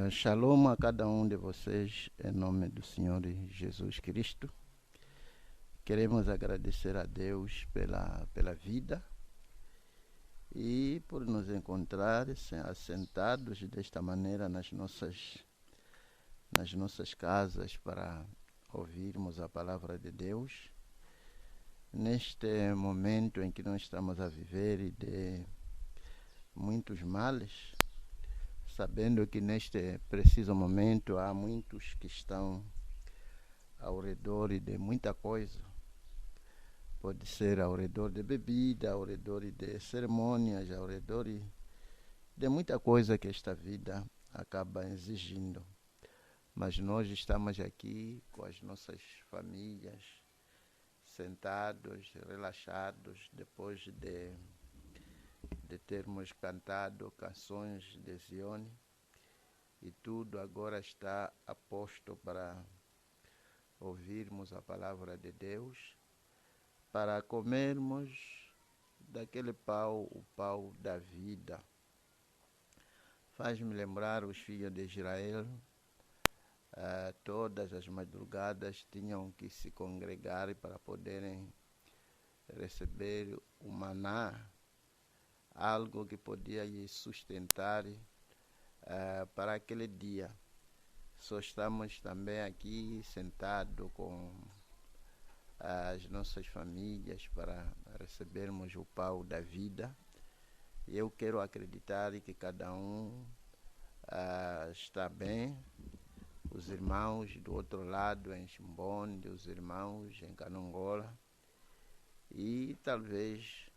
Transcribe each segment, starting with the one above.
Shalom a cada um de vocês, em nome do Senhor Jesus Cristo. Queremos agradecer a Deus pela vida e por nos encontrar assentados desta maneira nas nossas casas para ouvirmos a palavra de Deus. Neste momento em que nós estamos a viver de muitos males, sabendo que neste preciso momento há muitos que estão ao redor de muita coisa. Pode ser ao redor de bebida, ao redor de cerimônias, ao redor de muita coisa que esta vida acaba exigindo. Mas nós estamos aqui com as nossas famílias, sentados, relaxados, depois de termos cantado canções de Zione, e tudo agora está a posto para ouvirmos a palavra de Deus, para comermos daquele pão, o pão da vida. Faz-me lembrar os filhos de Israel, todas as madrugadas tinham que se congregar para poderem receber o maná, algo que podia lhes sustentar para aquele dia. Só estamos também aqui sentados com as nossas famílias para recebermos o pão da vida. E eu quero acreditar que cada um está bem. Os irmãos do outro lado em Chimbonde, os irmãos em Canongola e talvez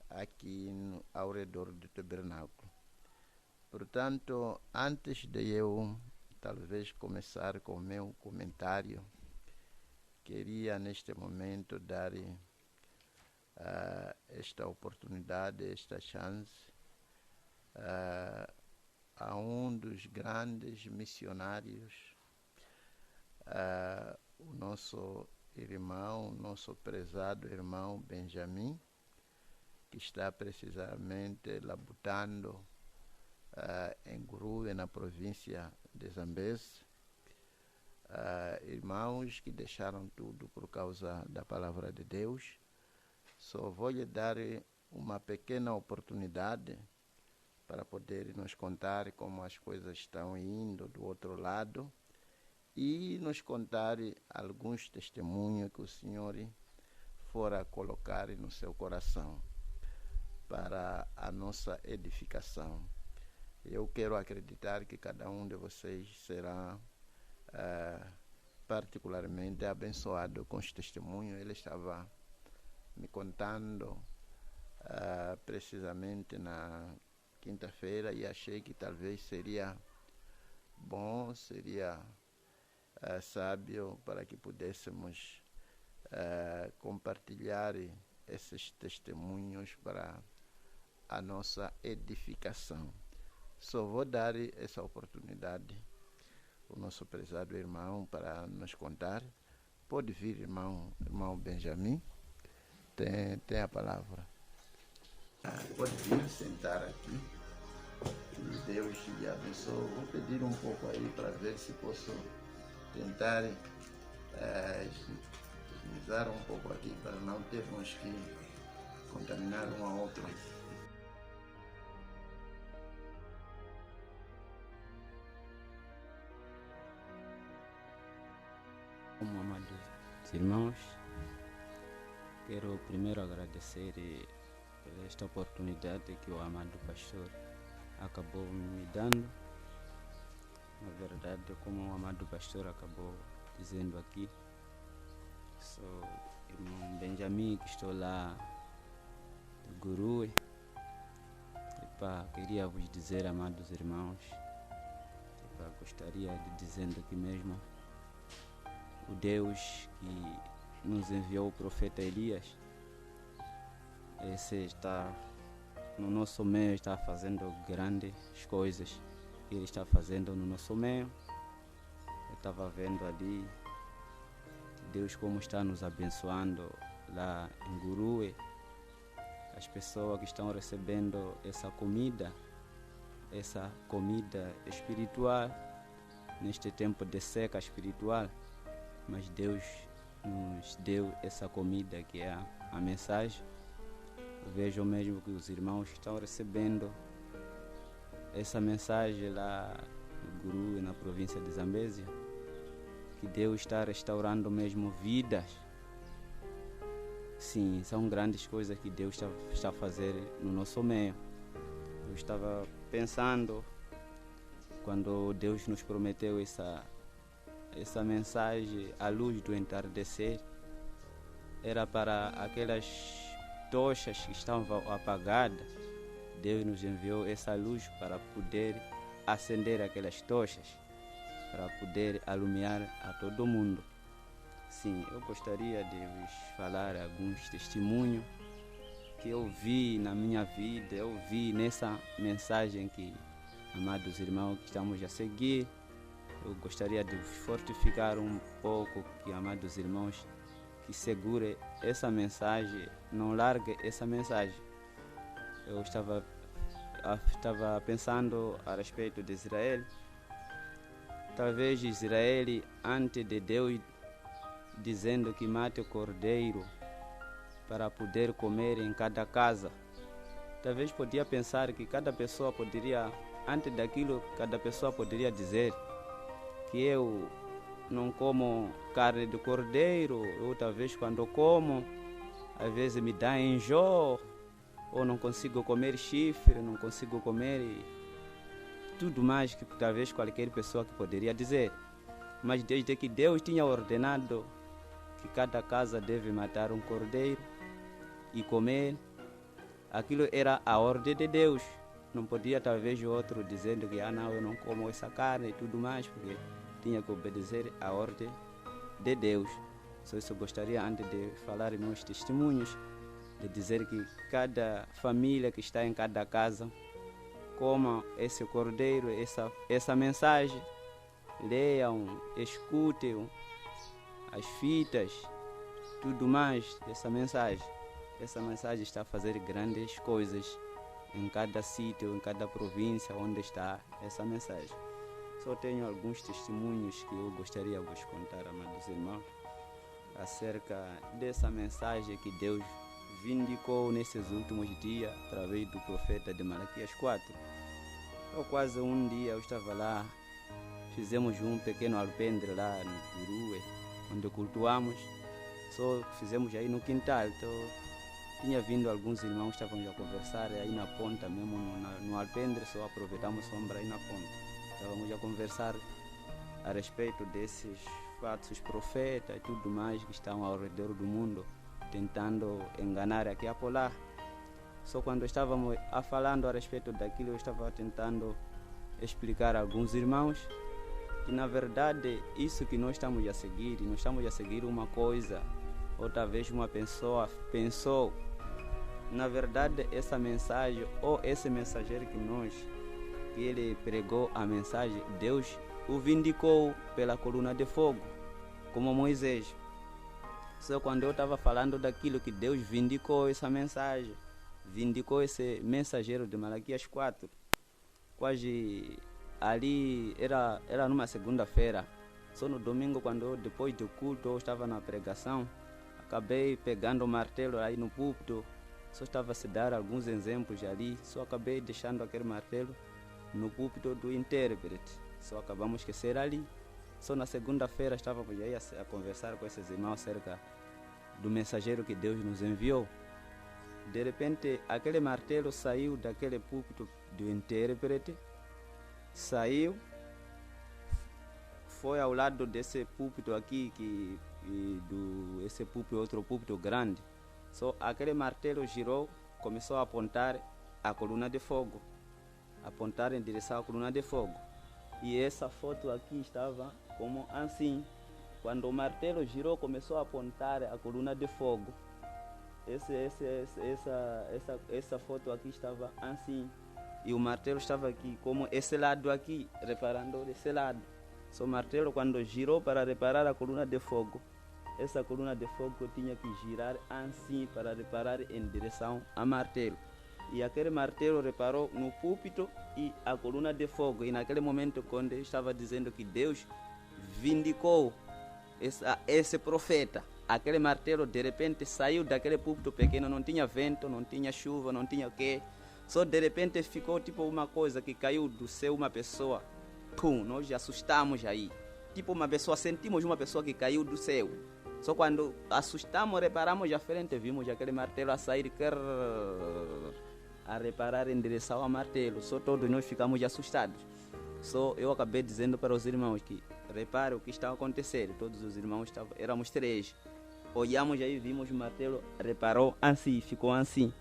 aqui ao redor do tabernáculo. Portanto, antes de eu talvez começar com o meu comentário, queria neste momento dar esta oportunidade, esta chance a um dos grandes missionários, o nosso irmão, nosso prezado irmão Benjamin, que está precisamente labutando em Gurue, na província de Zambeze. Irmãos que deixaram tudo por causa da palavra de Deus. Só vou lhe dar uma pequena oportunidade para poder nos contar como as coisas estão indo do outro lado e nos contar alguns testemunhos que o Senhor fora colocar no seu coração para a nossa edificação. Eu quero acreditar que cada um de vocês será particularmente abençoado com este testemunho. Ele estava me contando precisamente na quinta-feira e achei que talvez seria bom, seria sábio para que pudéssemos compartilhar esses testemunhos para a nossa edificação. Só vou dar essa oportunidade ao nosso prezado irmão para nos contar. Pode vir, irmão Benjamin, tem a palavra. Pode vir sentar aqui. Que Deus lhe abençoe. Vou pedir um pouco aí para ver se posso tentar agilizar um pouco aqui para não termos que contaminar um ao outro. Como amados irmãos, quero primeiro agradecer por esta oportunidade que o amado pastor acabou me dando. Na verdade, como o amado pastor acabou dizendo aqui, sou irmão Benjamin, que estou lá de Gurue. Queria vos dizer, amados irmãos, gostaria de dizer aqui mesmo, o Deus que nos enviou o profeta Elias, esse está no nosso meio, está fazendo grandes coisas que ele está fazendo no nosso meio. Eu estava vendo ali Deus como está nos abençoando lá em Gurue, as pessoas que estão recebendo essa comida espiritual neste tempo de seca espiritual, mas Deus nos deu essa comida que é a mensagem. Eu vejo mesmo que os irmãos estão recebendo essa mensagem lá no Guru e na província de Zambésia, que Deus está restaurando mesmo vidas. Sim, são grandes coisas que Deus está a fazer no nosso meio. Eu estava pensando, quando Deus nos prometeu essa mensagem, a luz do entardecer, era para aquelas tochas que estavam apagadas. Deus nos enviou essa luz para poder acender aquelas tochas, para poder alumiar a todo mundo. Sim, eu gostaria de vos falar alguns testemunhos que eu vi na minha vida, eu vi nessa mensagem que, amados irmãos, que estamos a seguir. Eu gostaria de vos fortificar um pouco, que, amados irmãos, que segure essa mensagem, não largue essa mensagem. Eu estava pensando a respeito de Israel. Talvez Israel, antes de Deus dizendo que mate o cordeiro para poder comer em cada casa, talvez podia pensar que cada pessoa poderia, antes daquilo, cada pessoa poderia dizer que eu não como carne de cordeiro, ou talvez quando como, às vezes me dá enjoo, ou não consigo comer chifre, não consigo comer tudo mais que talvez qualquer pessoa que poderia dizer. Mas desde que Deus tinha ordenado que cada casa deve matar um cordeiro e comer, aquilo era a ordem de Deus. Não podia talvez o outro dizendo que não, eu não como essa carne e tudo mais, porque tinha que obedecer a ordem de Deus. Só isso eu gostaria, antes de falar meus testemunhos, de dizer que cada família que está em cada casa coma esse cordeiro, essa mensagem, leiam, escutem as fitas, tudo mais dessa mensagem. Essa mensagem está a fazer grandes coisas em cada sítio, em cada província onde está essa mensagem. Só tenho alguns testemunhos que eu gostaria de vos contar, amados irmãos, acerca dessa mensagem que Deus vindicou nesses últimos dias através do profeta de Malaquias 4. Eu quase um dia eu estava lá, fizemos um pequeno alpendre lá no Guru, onde cultuamos, só fizemos aí no quintal. Então tinha vindo alguns irmãos, estavam a conversar aí na ponta mesmo, no alpendre, só aproveitamos sombra aí na ponta. Estávamos a conversar a respeito desses falsos profetas e tudo mais que estão ao redor do mundo, tentando enganar aqui e acolá. Só quando estávamos falando a respeito daquilo, eu estava tentando explicar a alguns irmãos que, na verdade, isso que nós estamos a seguir uma coisa, ou talvez uma pessoa pensou. Na verdade, essa mensagem, ou esse mensageiro que ele pregou a mensagem, Deus o vindicou pela coluna de fogo, como Moisés. Só quando eu estava falando daquilo que Deus vindicou essa mensagem, vindicou esse mensageiro de Malaquias 4, quase ali era numa segunda-feira. Só no domingo, quando depois do culto eu estava na pregação, acabei pegando o martelo aí no púlpito, só estava a se dar alguns exemplos ali, só acabei deixando aquele martelo no púlpito do intérprete, só acabamos de esquecer ali. Só na segunda-feira estávamos aí a conversar com esses irmãos acerca do mensageiro que Deus nos enviou. De repente, aquele martelo saiu daquele púlpito do intérprete, saiu, foi ao lado desse púlpito aqui, esse púlpito, outro púlpito grande. Só aquele martelo girou, começou a apontar a coluna de fogo, apontar em direção à coluna de fogo. E essa foto aqui estava como assim. Quando o martelo girou, começou a apontar a coluna de fogo. Essa foto aqui estava assim. E o martelo estava aqui, como esse lado aqui, reparando desse lado. Só o martelo, quando girou para reparar a coluna de fogo, essa coluna de fogo tinha que girar assim para reparar em direção ao martelo. E aquele martelo reparou no púlpito e a coluna de fogo. E naquele momento, quando ele estava dizendo que Deus vindicou esse profeta, aquele martelo de repente saiu daquele púlpito pequeno, não tinha vento, não tinha chuva, não tinha o quê. Só de repente ficou tipo uma coisa que caiu do céu, uma pessoa. Pum, nós assustamos aí. Tipo uma pessoa, sentimos uma pessoa que caiu do céu. Só quando assustamos, reparamos à frente, vimos aquele martelo a sair, a reparar em direção ao martelo. Só todos nós ficamos assustados. Só eu acabei dizendo para os irmãos que repare o que estava acontecendo. Todos os irmãos éramos 3. Olhamos aí, vimos o martelo, reparou assim, ficou assim.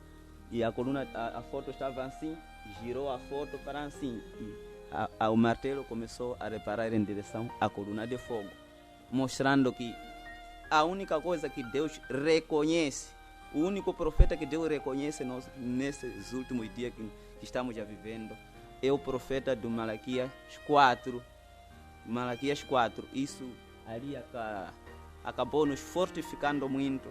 E a coluna, a foto estava assim, girou a foto para assim. E o martelo começou a reparar em direção à coluna de fogo, mostrando que a única coisa que Deus reconhece, o único profeta que Deus reconhece nesses últimos dias que estamos já vivendo, é o profeta do Malaquias 4. Malaquias 4. Isso ali acabou nos fortificando muito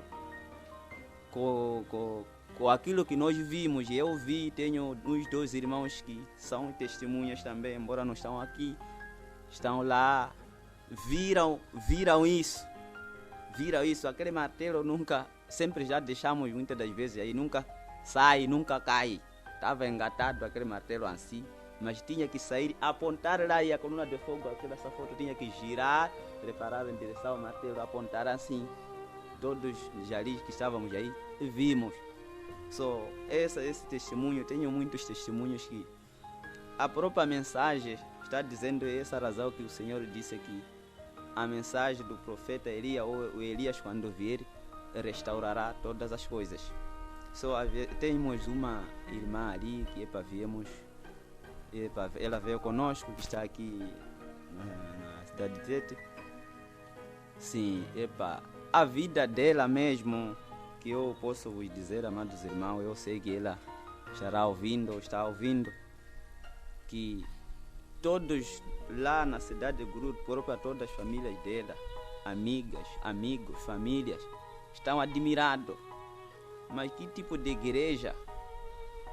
com aquilo que nós vimos. Eu vi, tenho uns 2 irmãos que são testemunhas também, embora não estão aqui, estão lá, viram isso. Viram isso, aquele martelo nunca, sempre já deixamos muitas das vezes aí, nunca sai, nunca cai. Estava engatado aquele martelo assim, mas tinha que sair, apontar lá e a coluna de fogo, essa foto tinha que girar, preparar em direção ao martelo, apontar assim. Todos ali que estávamos aí, vimos. Esse testemunho, tenho muitos testemunhos que a própria mensagem está dizendo essa razão que o Senhor disse que a mensagem do profeta Elias, ou Elias quando vier, restaurará todas as coisas. Temos uma irmã ali que ela veio conosco, que está aqui na cidade de Tete. Sim, a vida dela mesmo, que eu posso vos dizer, amados irmãos, eu sei que ela está ouvindo, que todos lá na cidade de Grudo, própria todas as famílias dela, amigas, amigos, famílias, estão admirados. Mas que tipo de igreja,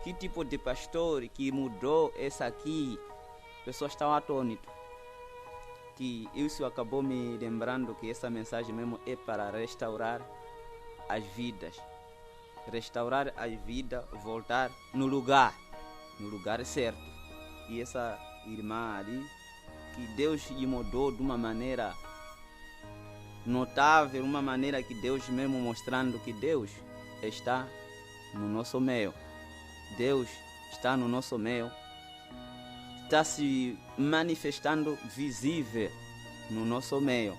que tipo de pastor que mudou essa aqui? Pessoas estão atônitas. Que isso acabou me lembrando que essa mensagem mesmo é para restaurar as vidas. Restaurar as vidas, voltar no lugar certo. E essa irmã ali, que Deus lhe mudou de uma maneira notável, uma maneira que Deus mesmo mostrando que Deus está no nosso meio. Deus está no nosso meio, está se manifestando visível no nosso meio.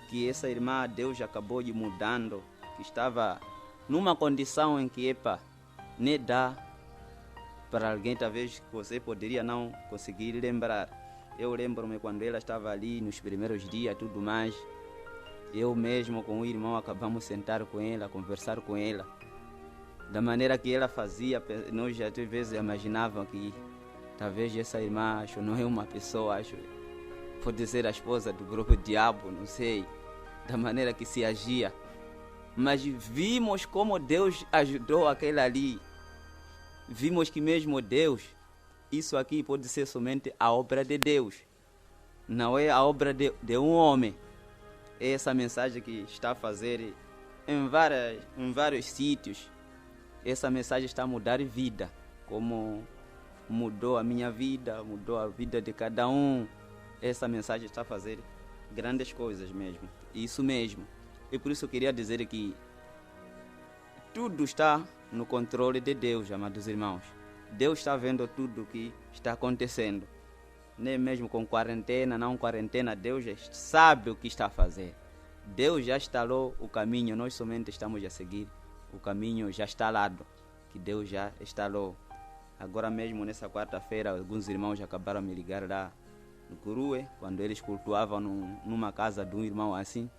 Que essa irmã, Deus acabou de mudando, que estava numa condição em que nem dá para alguém, talvez você poderia não conseguir lembrar. Eu lembro-me quando ela estava ali nos primeiros dias, tudo mais. Eu mesmo com o irmão acabamos de sentar com ela, conversar com ela. Da maneira que ela fazia, nós já às vezes imaginávamos que talvez essa irmã não é uma pessoa, pode ser a esposa do grupo Diabo, não sei, da maneira que se agia. Mas vimos como Deus ajudou aquela ali. Vimos que mesmo Deus, isso aqui pode ser somente a obra de Deus, não é a obra de um homem. É essa mensagem que está a fazer em vários sítios. Essa mensagem está a mudar vida, como mudou a minha vida, mudou a vida de cada um. Essa mensagem está a fazer grandes coisas mesmo, isso mesmo. E por isso eu queria dizer que tudo está no controle de Deus, amados irmãos. Deus está vendo tudo o que está acontecendo. Nem mesmo com quarentena, não quarentena, Deus já sabe o que está a fazer. Deus já instalou o caminho, nós somente estamos a seguir. O caminho já está instalado, que Deus já instalou. Agora mesmo, nessa quarta-feira, alguns irmãos acabaram de me ligar lá no Curue, quando eles cultuavam numa casa de um irmão assim.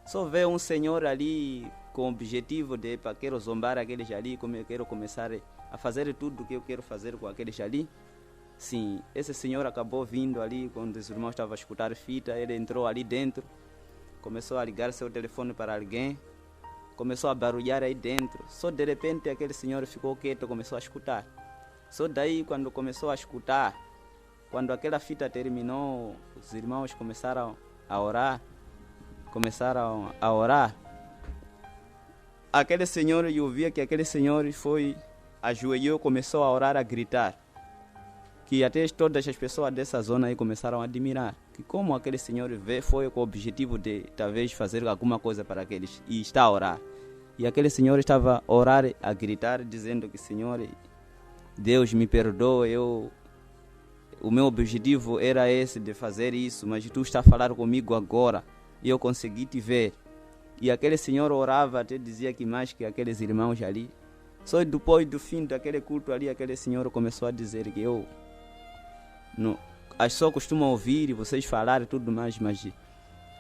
Só veio um senhor ali com o objetivo de quero zombar aqueles ali, como eu quero começar a fazer tudo o que eu quero fazer com aqueles ali. Sim, esse senhor acabou vindo ali, quando os irmãos estavam a escutar fita, ele entrou ali dentro, começou a ligar seu telefone para alguém, começou a barulhar aí dentro. Só de repente aquele senhor ficou quieto, começou a escutar. Só daí, quando começou a escutar, quando aquela fita terminou, os irmãos começaram a orar. Aquele senhor, eu via que aquele senhor ajoelhou, começou a orar, a gritar. Que até todas as pessoas dessa zona aí começaram a admirar. Que como aquele senhor foi com o objetivo de talvez fazer alguma coisa para aqueles, e está a orar. E aquele senhor estava a orar, a gritar, dizendo que, Senhor, Deus me perdoa, o meu objetivo era esse, de fazer isso, mas tu está a falar comigo agora, e eu consegui te ver. E aquele senhor orava, até dizia que mais que aqueles irmãos ali. Só depois do fim daquele culto ali, aquele senhor começou a dizer que as pessoas costumam ouvir vocês falar e tudo mais, mas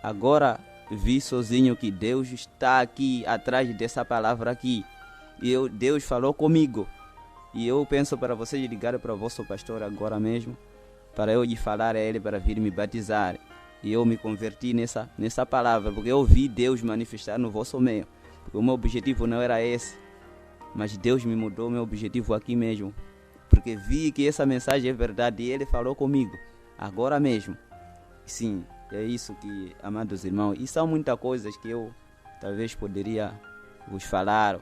agora vi sozinho que Deus está aqui, atrás dessa palavra aqui. E Deus falou comigo. E eu penso para vocês ligarem para o vosso pastor agora mesmo, para eu lhe falar a ele para vir me batizar. E eu me converti nessa palavra, porque eu vi Deus manifestar no vosso meio. Porque o meu objetivo não era esse, mas Deus me mudou o meu objetivo aqui mesmo. Porque vi que essa mensagem é verdade e Ele falou comigo, agora mesmo. Sim, é isso que, amados irmãos, e são muitas coisas que eu talvez poderia vos falar,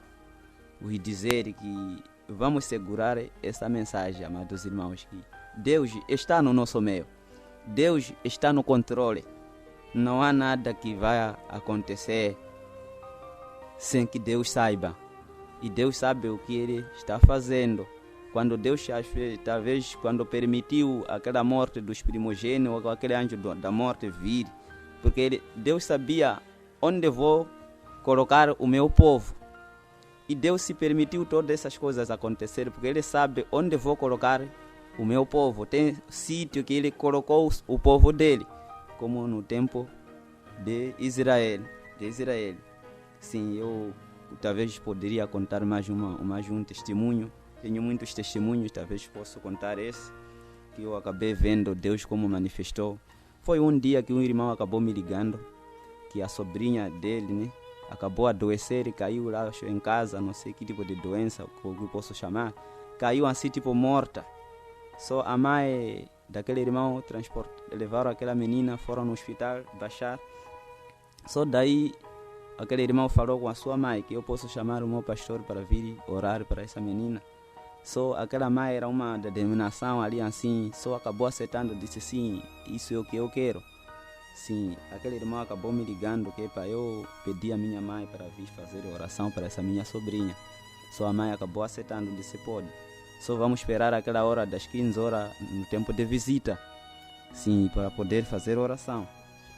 vos dizer, que vamos segurar essa mensagem, amados irmãos, que Deus está no nosso meio. Deus está no controle. Não há nada que vai acontecer sem que Deus saiba. E Deus sabe o que Ele está fazendo. Quando Deus, talvez, quando permitiu aquela morte dos primogênitos, ou aquele anjo da morte vir, porque Deus sabia onde vou colocar o meu povo. E Deus se permitiu todas essas coisas acontecerem, porque Ele sabe onde vou colocar o meu povo. Tem sítio que Ele colocou o povo dele, como no tempo de Israel. Sim, eu talvez poderia contar mais um testemunho. Tenho muitos testemunhos, talvez posso contar esse, que eu acabei vendo Deus como manifestou. Foi um dia que um irmão acabou me ligando, que a sobrinha dele, né, acabou a adoecer e caiu lá em casa, não sei que tipo de doença, o que eu posso chamar. Caiu assim, tipo morta. Só a mãe daquele irmão levaram aquela menina, foram no hospital, baixar. Só daí aquele irmão falou com a sua mãe que eu posso chamar o meu pastor para vir orar para essa menina. Só aquela mãe era uma determinação ali assim, só acabou aceitando, disse sim, isso é o que eu quero. Sim, aquele irmão acabou me ligando que para eu pedir a minha mãe para vir fazer oração para essa minha sobrinha. Só a mãe acabou aceitando, disse pode. Só vamos esperar aquela hora das 15 horas no tempo de visita. Sim, para poder fazer oração.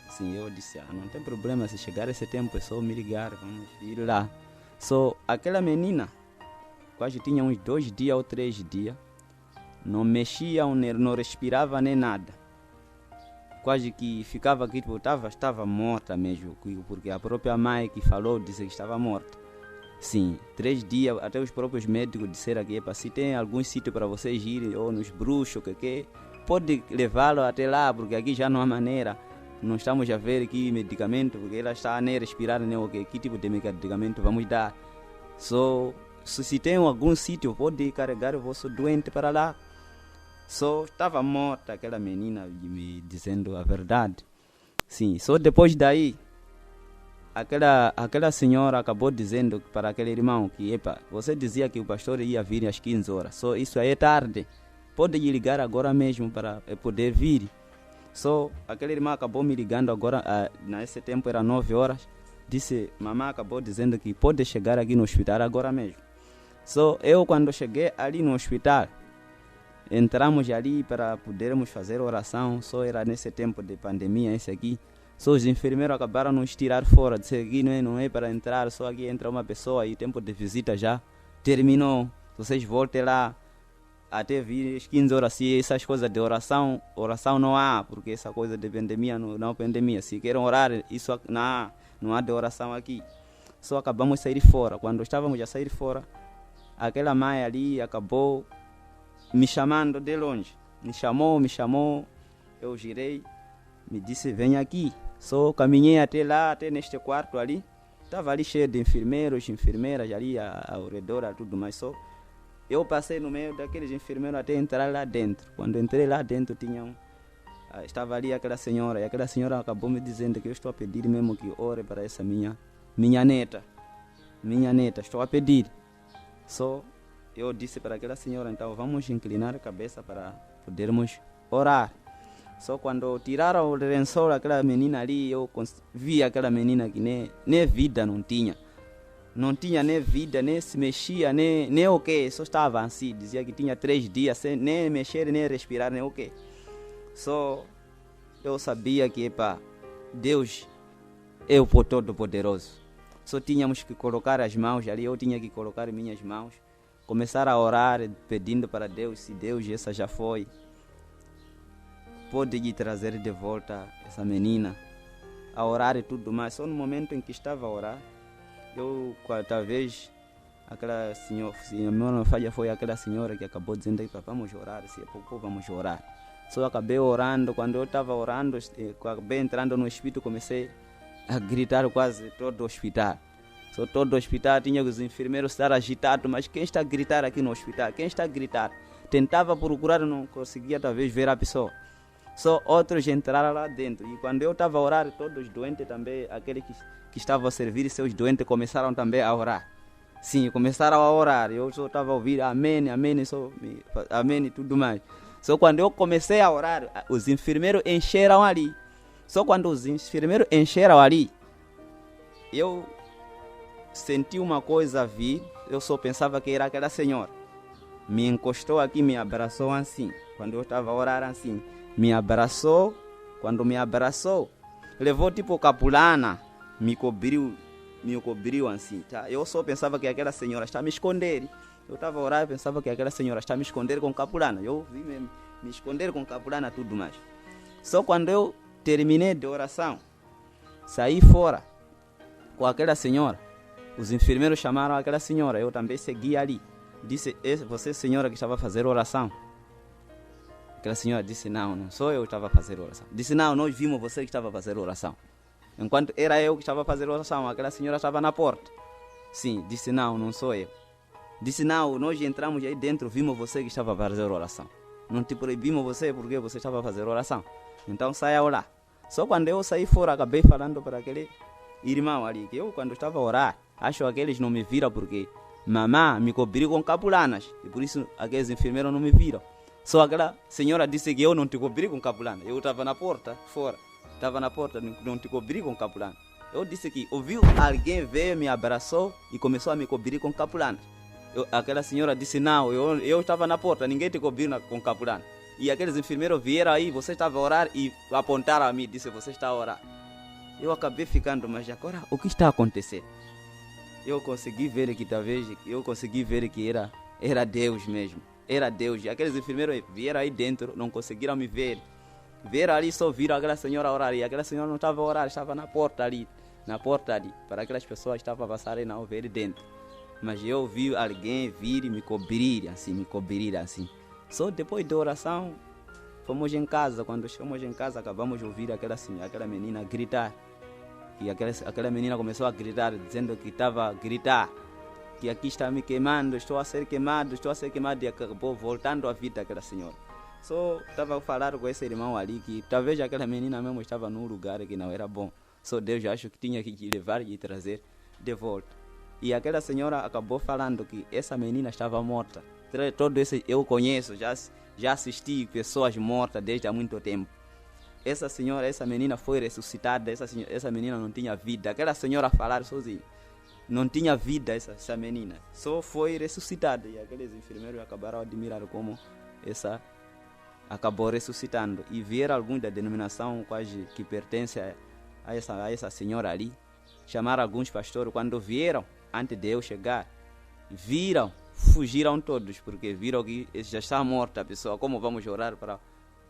Sim, eu disse, não tem problema, se chegar esse tempo é só me ligar, vamos ir lá. Só aquela menina, quase tinha uns 2 dias ou 3 dias, não mexia, não respirava nem nada. Quase que ficava aqui, tipo, estava morta mesmo, porque a própria mãe que falou disse que estava morta. Sim, 3 dias, até os próprios médicos disseram que se tem algum sítio para vocês irem, ou nos bruxos, pode levá-lo até lá, porque aqui já não há maneira. Não estamos a ver que medicamento, porque ela está a nem respirar, nem que tipo de medicamento vamos dar. Só se tem algum sítio, pode carregar o vosso doente para lá. Só estava morta aquela menina, me dizendo a verdade. Sim, só depois daí, aquela senhora acabou dizendo para aquele irmão que, você dizia que o pastor ia vir às 15 horas, só isso aí é tarde. Pode lhe ligar agora mesmo para poder vir. Só aquele irmão acabou me ligando agora, nesse tempo era 9 horas. Disse, mamãe acabou dizendo que pode chegar aqui no hospital agora mesmo. Só eu, quando cheguei ali no hospital, entramos ali para podermos fazer oração. Só era nesse tempo de pandemia esse aqui. Só os enfermeiros acabaram de nos tirar fora. Disse aqui não é para entrar, só aqui entra uma pessoa e o tempo de visita já terminou. Vocês voltem lá até vir às 15 horas. Se essas coisas de oração não há, porque essa coisa de pandemia não é pandemia. Se querem orar, isso não há de oração aqui. Só acabamos de sair fora. Quando estávamos a sair fora, aquela mãe ali acabou me chamando de longe. Me chamou, eu girei, me disse, vem aqui. Só caminhei até lá, até neste quarto ali. estava ali cheio de enfermeiros, enfermeiras ali ao redor, tudo mais. Só eu passei no meio daqueles enfermeiros até entrar lá dentro. Quando entrei lá dentro, estava ali aquela senhora, e aquela senhora acabou me dizendo que eu estou a pedir mesmo que ore para essa minha neta. Minha neta, estou a pedir. Só eu disse para aquela senhora, então vamos inclinar a cabeça para podermos orar. Só quando tiraram o lençol daquela menina ali, eu vi aquela menina que nem vida não tinha. Não tinha nem vida, nem se mexia, nem o que. Só estava assim, dizia que tinha 3 dias sem nem mexer, nem respirar, nem o que. Só eu sabia que Deus é o Todo-Poderoso. Só tínhamos que colocar as mãos ali, eu tinha que colocar minhas mãos, começar a orar, pedindo para Deus, se Deus essa já foi, pode lhe trazer de volta essa menina, a orar e tudo mais. Só no momento em que estava a orar, eu, talvez, aquela senhora, se a minha falha foi aquela senhora que acabou dizendo que vamos orar, se é pouco vamos orar. Só acabei orando, quando eu estava orando, acabei entrando no hospital, comecei a gritar quase todo o hospital. Só todo o hospital tinha os enfermeiros estar agitados, mas quem está a gritar aqui no hospital? Quem está a gritar? Tentava procurar, não conseguia talvez ver a pessoa. Só outros entraram lá dentro. E quando eu estava a orar, todos os doentes também, aqueles que estavam a servir seus doentes, começaram também a orar. Sim, começaram a orar. Eu só estava a ouvir amém, amém, amém e tudo mais. Só quando eu comecei a orar, os enfermeiros encheram ali. Só quando os enfermeiros encheram ali, eu senti uma coisa vir. Eu só pensava que era aquela senhora. Me encostou aqui, me abraçou assim. Quando eu estava a orar assim, me abraçou. Quando me abraçou, levou tipo capulana, me cobriu assim, tá? Eu só pensava que aquela senhora está a me esconder. Eu estava a orar e pensava que aquela senhora está a me esconder com capulana. Eu vi mesmo, me esconder com capulana tudo mais. Só quando eu terminei de oração, saí fora com aquela senhora. Os enfermeiros chamaram aquela senhora, eu também segui ali. Disse, você senhora que estava a fazer oração? Aquela senhora disse, não sou eu que estava a fazer oração. Disse, não, nós vimos você que estava a fazer oração. Enquanto era eu que estava a fazer oração, aquela senhora estava na porta. Sim, disse, não sou eu. Disse, não, nós entramos aí dentro, vimos você que estava a fazer oração. Não te proibimos você porque você estava a fazer oração. Então saia lá. Só quando eu saí fora, acabei falando para aquele irmão ali, que eu quando estava a orar, acho que aqueles não me viram porque mamãe me cobriu com capulanas. E por isso aqueles enfermeiros não me viram. Só aquela senhora disse que eu não te cobri com capulana. Eu estava na porta, fora. Estava na porta, não te cobri com capulana. Eu disse que ouviu alguém veio, me abraçou e começou a me cobrir com capulana. Aquela senhora disse, não, eu estava na porta, ninguém te cobriu com capulana. E aqueles enfermeiros vieram aí, você estava a orar e apontaram a mim, disse, você está a orar. Eu acabei ficando, mas agora o que está acontecendo? Eu consegui ver que era Deus mesmo. Era Deus. E aqueles enfermeiros vieram aí dentro, não conseguiram me ver. Vieram ali, só viram aquela senhora orar. E aquela senhora não estava a orar, estava na porta ali. Para aquelas pessoas que estavam a passar e não ver dentro. Mas eu vi alguém vir e me cobrir assim. Só depois da oração, fomos em casa. Quando chegamos em casa, acabamos de ouvir aquela menina gritar. E aquela menina começou a gritar, dizendo que estava a gritar. Que aqui está me queimando, estou a ser queimado. E acabou voltando à vida aquela senhora. Só estava a falar com esse irmão ali, que talvez aquela menina mesmo estava num lugar que não era bom. Só Deus acho que tinha que levar e trazer de volta. E aquela senhora acabou falando que essa menina estava morta. Todo esse eu conheço, já assisti pessoas mortas desde há muito tempo. Essa menina foi ressuscitada, essa menina não tinha vida. Aquela senhora falar sozinha, não tinha vida essa menina, só foi ressuscitada. E aqueles enfermeiros acabaram a admirar como essa acabou ressuscitando. E vieram alguns da denominação quase que pertence a essa senhora ali. Chamaram alguns pastores, quando vieram, antes de eu chegar, viram, fugiram todos, porque viram que já está morta a pessoa. Como vamos orar para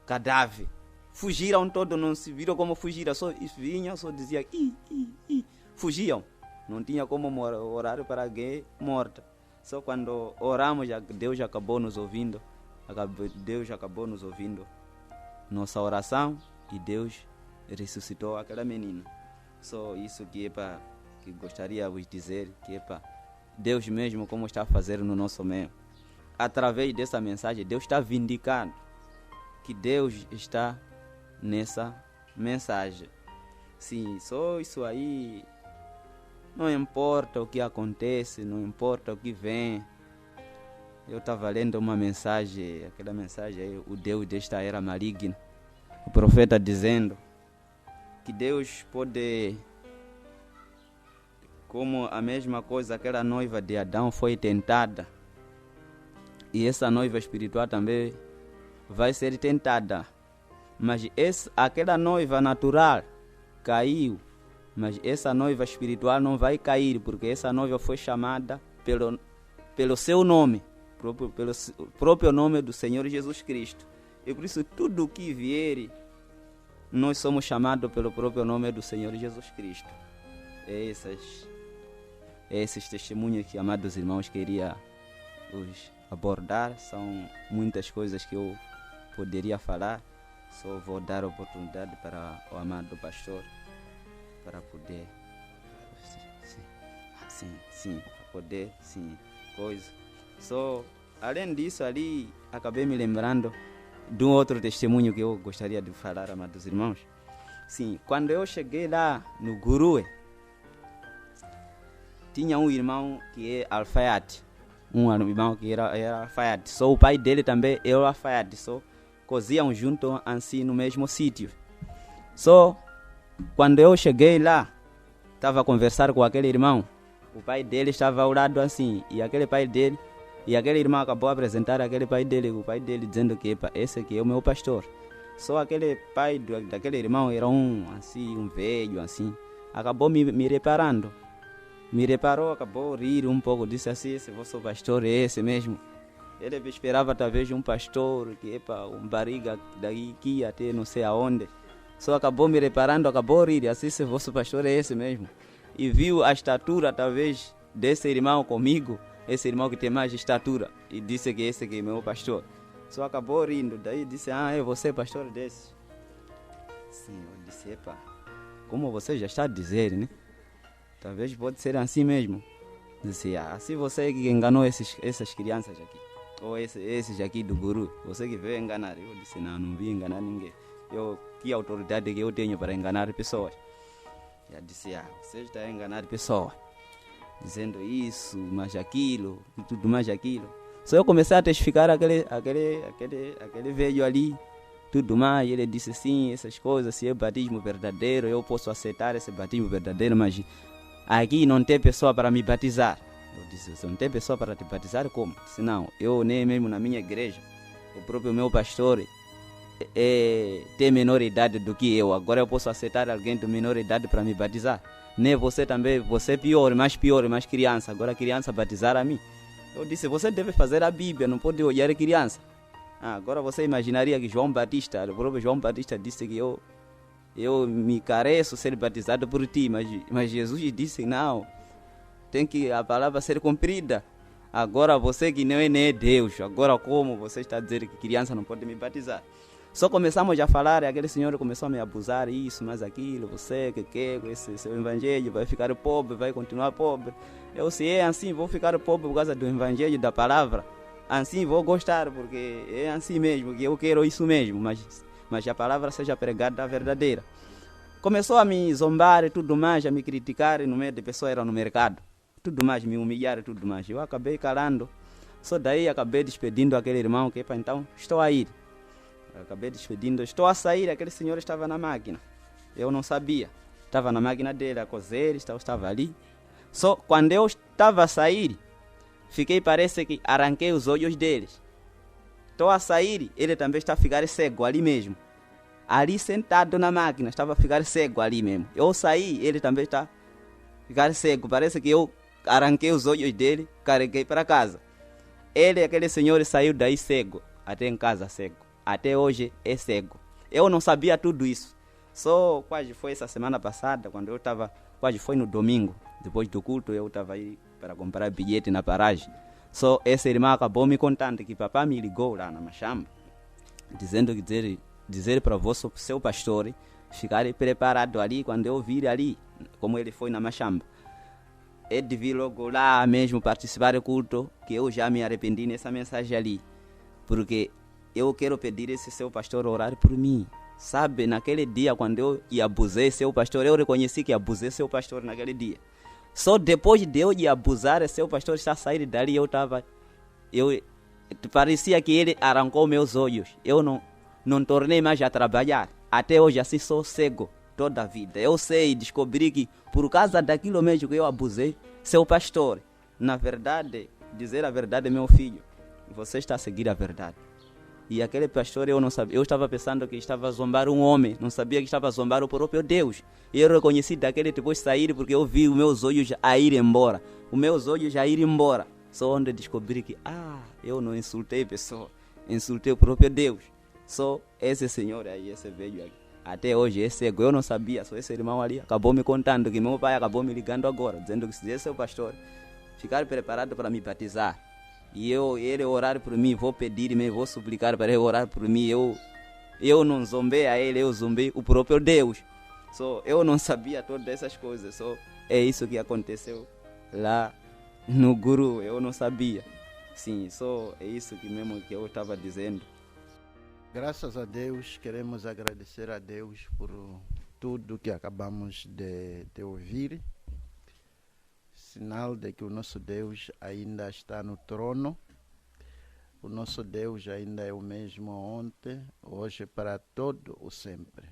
cadáver? Fugiram todos, não se viram como fugiram, só vinham, só diziam, fugiam. Não tinha como orar para alguém morta. Só quando oramos, Deus acabou nos ouvindo. Deus acabou nos ouvindo nossa oração e Deus ressuscitou aquela menina. Só isso que é para que gostaria de vos dizer que, epa, Deus mesmo como está a fazer no nosso meio. Através dessa mensagem, Deus está vindicando que Deus está nessa mensagem. Sim, só isso aí. Não importa o que acontece, não importa o que vem. Eu estava lendo uma mensagem, aquela mensagem aí, o Deus desta era maligna. O profeta dizendo que Deus pode, como a mesma coisa, aquela noiva de Adão foi tentada, e essa noiva espiritual também vai ser tentada. Mas aquela noiva natural caiu, mas essa noiva espiritual não vai cair, porque essa noiva foi chamada pelo seu nome, pelo próprio nome do Senhor Jesus Cristo. E por isso tudo o que vier, nós somos chamados pelo próprio nome do Senhor Jesus Cristo. Esses testemunhos que, amados irmãos, queria os abordar. São muitas coisas que eu poderia falar. Só vou dar oportunidade para o amado pastor para poder coisa. Só, além disso, ali acabei me lembrando de um outro testemunho que eu gostaria de falar, amados irmãos. Sim, quando eu cheguei lá no Gurue, tinha um irmão que é alfaiate, que era alfaiate. Só o pai dele também era alfaiate, só coziam junto assim no mesmo sítio. Só quando eu cheguei lá, estava a conversar com aquele irmão, o pai dele estava ao lado assim, e aquele irmão acabou de apresentar aquele pai dele, o pai dele dizendo que esse aqui é o meu pastor. Só aquele pai daquele irmão era um velho assim, acabou me reparando. Me reparou, acabou de rir um pouco, disse assim: esse vosso pastor é esse mesmo? Ele esperava talvez um pastor, um barriga daqui até não sei aonde. Só acabou me reparando, acabou de rir, assim, esse vosso pastor é esse mesmo. E viu a estatura talvez desse irmão comigo, esse irmão que tem mais estatura, e disse que esse aqui é meu pastor. Só acabou rindo, daí disse: é você pastor desse? Sim, eu disse: como você já está a dizer, né? Talvez pode ser assim mesmo. Disse: assim você que enganou essas crianças aqui, ou esses aqui do guru, você que veio enganar. Eu disse: não vi enganar ninguém. Que autoridade que eu tenho para enganar pessoas? Eu disse: você está a enganar pessoas, dizendo isso, mais aquilo, e tudo mais aquilo. Só eu comecei a testificar aquele velho ali, tudo mais. Ele disse: sim, essas coisas, se é batismo verdadeiro, eu posso aceitar esse batismo verdadeiro, mas aqui não tem pessoa para me batizar. Eu disse: você não tem pessoa para te batizar? Como? Eu disse: não, eu nem mesmo na minha igreja, o próprio meu pastor tem menor idade do que eu. Agora eu posso aceitar alguém de menor idade para me batizar? Nem você também, você é pior, mais criança. Agora criança batizar a mim? Eu disse: você deve fazer a Bíblia, não pode olhar a criança. Agora você imaginaria que João Batista, o próprio João Batista disse que eu me careço ser batizado por ti, mas Jesus disse: não, tem que a palavra ser cumprida. Agora você que não é Deus, agora como você está dizendo que criança não pode me batizar? Só começamos a falar, e aquele senhor começou a me abusar, isso, mas aquilo, você que esse seu evangelho vai ficar pobre, vai continuar pobre. Eu, se é assim, vou ficar pobre por causa do evangelho, da palavra. Assim vou gostar, porque é assim mesmo, que eu quero isso mesmo, mas a palavra seja pregada verdadeira. Começou a me zombar e tudo mais, a me criticar, no meio de pessoas era no mercado, tudo mais, me humilhar e tudo mais. Eu acabei calando, só daí acabei despedindo aquele irmão, que então estou a ir. Acabei despedindo, estou a sair, aquele senhor estava na máquina. Eu não sabia, estava na máquina dele a cozer, estava ali. Só quando eu estava a sair, parece que arranquei os olhos deles. Estou a sair, ele também está a ficar cego ali mesmo. Ali sentado na máquina, estava a ficar cego ali mesmo. Eu saí, ele também está a ficar cego. Parece que eu arranquei os olhos dele, carreguei para casa. Aquele senhor, saiu daí cego, até em casa cego. Até hoje é cego. Eu não sabia tudo isso. Só quase foi essa semana passada, quando eu estava, quase foi no domingo, depois do culto, eu estava aí para comprar bilhete na paragem. Só esse irmão acabou me contando que papai me ligou lá na Machamba, dizendo que dizer para o seu pastor ficar preparado ali quando eu vir ali, como ele foi na Machamba. é de vir logo lá mesmo participar do culto, que eu já me arrependi nessa mensagem ali. Porque eu quero pedir esse seu pastor orar por mim. Sabe, naquele dia quando eu abusei seu pastor, eu reconheci que abusei seu pastor naquele dia. Só depois de eu abusar, seu pastor está saindo dali, parecia que ele arrancou meus olhos. Eu não tornei mais a trabalhar. Até hoje assim sou cego toda a vida. Eu sei, descobri que por causa daquilo mesmo que eu abusei, seu pastor, na verdade, dizer a verdade, meu filho, você está a seguir a verdade. E aquele pastor eu não sabia, eu estava pensando que estava a zombar um homem, não sabia que estava a zombar o próprio Deus. E eu reconheci daquele depois de sair porque eu vi os meus olhos a ir embora. Os meus olhos a ir embora. Só onde descobri que, eu não insultei a pessoa, insultei o próprio Deus. Só esse senhor aí, esse velho aí. Até hoje, esse cego, eu não sabia, só esse irmão ali acabou me contando que meu pai acabou me ligando agora, dizendo que se esse é o pastor, ficar preparado para me batizar. E ele orar por mim, vou pedir, vou suplicar para ele orar por mim. Eu não zombei a ele, eu zombei o próprio Deus. Só eu não sabia todas essas coisas, só é isso que aconteceu lá no Guru, eu não sabia. Sim, só é isso que mesmo que eu estava dizendo. Graças a Deus, queremos agradecer a Deus por tudo que acabamos de ouvir. Sinal de que o nosso Deus ainda está no trono. O nosso Deus ainda é o mesmo ontem, hoje, para todo o sempre.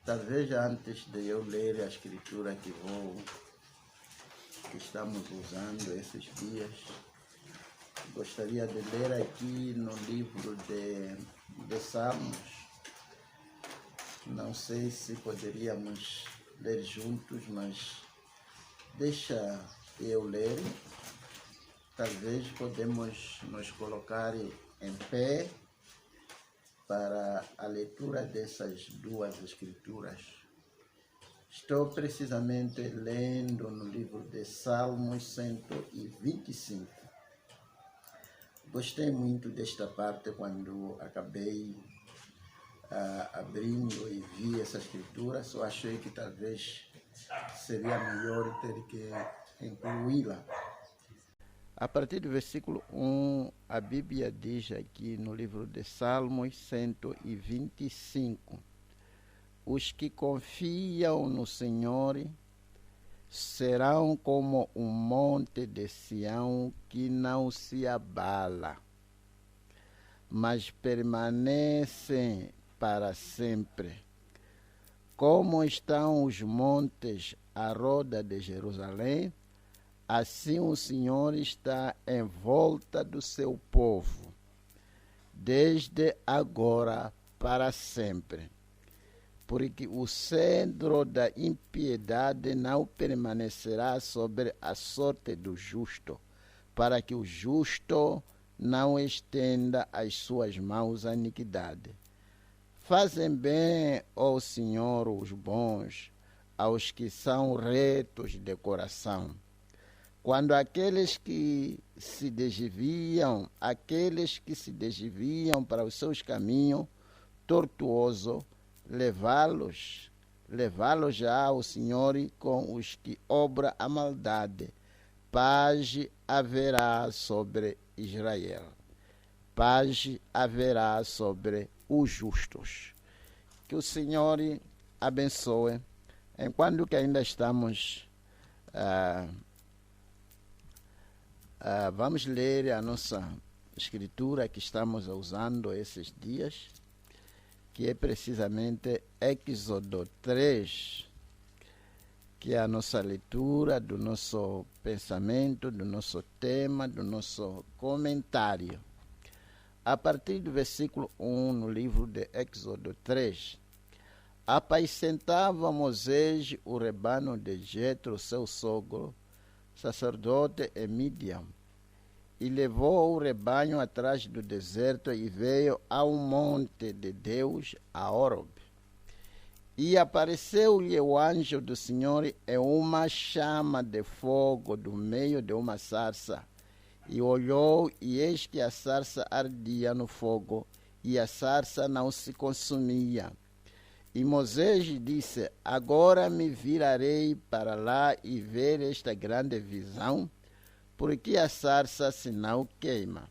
Talvez antes de eu ler a escritura que estamos usando esses dias, gostaria de ler aqui no livro de Salmos. Não sei se poderíamos ler juntos, mas deixa eu ler. Talvez podemos nos colocar em pé para a leitura dessas duas escrituras. Estou precisamente lendo no livro de Salmos 125. Gostei muito desta parte quando acabei abrindo e vi essa escritura. Só achei que talvez seria melhor ter que incluí-la. A partir do versículo 1, a Bíblia diz aqui no livro de Salmos 125: os que confiam no Senhor serão como um monte de Sião que não se abala, mas permanecem para sempre. Como estão os montes à roda de Jerusalém, assim o Senhor está em volta do seu povo, desde agora para sempre. Porque o cedro da impiedade não permanecerá sobre a sorte do justo, para que o justo não estenda as suas mãos à iniquidade. Fazem bem, ó Senhor, os bons, aos que são retos de coração. Quando aqueles que se desviam para os seus caminhos tortuosos, levá-los já ao Senhor com os que obram a maldade. Paz haverá sobre Israel. Paz haverá sobre os justos. Que o Senhor abençoe. Enquanto que ainda estamos, vamos ler a nossa escritura que estamos usando esses dias, que é precisamente Êxodo 3, que é a nossa leitura do nosso pensamento, do nosso tema, do nosso comentário. A partir do versículo 1, no livro de Êxodo 3, apacentava Moisés o rebanho de Jetro, seu sogro, sacerdote em Midian, e levou o rebanho atrás do deserto e veio ao monte de Deus, a Horeb. E apareceu-lhe o anjo do Senhor em uma chama de fogo do meio de uma sarça. E olhou, e eis que a sarça ardia no fogo, e a sarça não se consumia. E Moisés disse: agora me virarei para lá e ver esta grande visão, porque a sarça se não queima.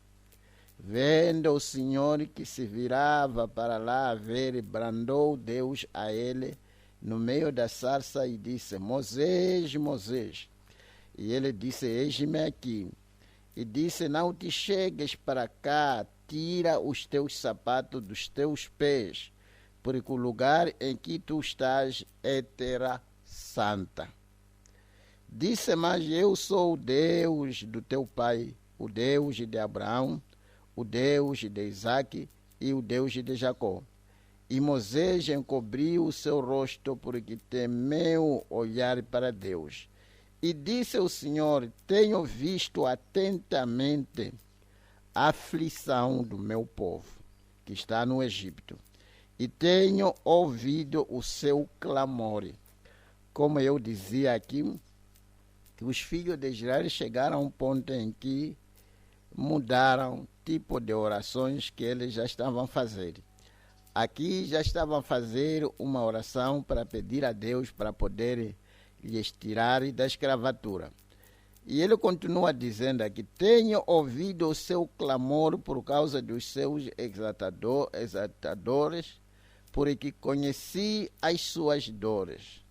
Vendo o Senhor que se virava para lá a ver, brandou Deus a ele no meio da sarça e disse: Moisés, Moisés. E ele disse: eis-me aqui. E disse: não te chegues para cá, tira os teus sapatos dos teus pés, porque o lugar em que tu estás é terra santa. Disse: mas eu sou o Deus do teu pai, o Deus de Abraão, o Deus de Isaque e o Deus de Jacó. E Moisés encobriu o seu rosto, porque temeu olhar para Deus. E disse o Senhor: tenho visto atentamente a aflição do meu povo, que está no Egito, e tenho ouvido o seu clamor. Como eu dizia aqui, que os filhos de Israel chegaram a um ponto em que mudaram o tipo de orações que eles já estavam a fazer. Aqui já estavam a fazer uma oração para pedir a Deus para poder lhes tirar da escravatura. E ele continua dizendo aqui: tenho ouvido o seu clamor por causa dos seus exaltadores, porque conheci as suas dores.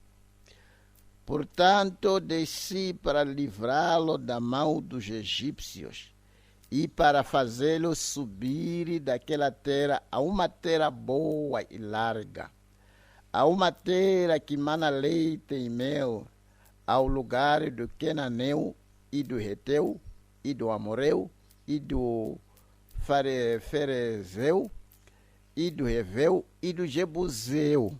Portanto, desci para livrá-lo da mão dos egípcios e para fazê-lo subir daquela terra a uma terra boa e larga, a uma terra que mana leite e mel, ao lugar do Cananeu e do Heteu e do Amoreu e do Ferezeu e do Heveu e do Jebuseu.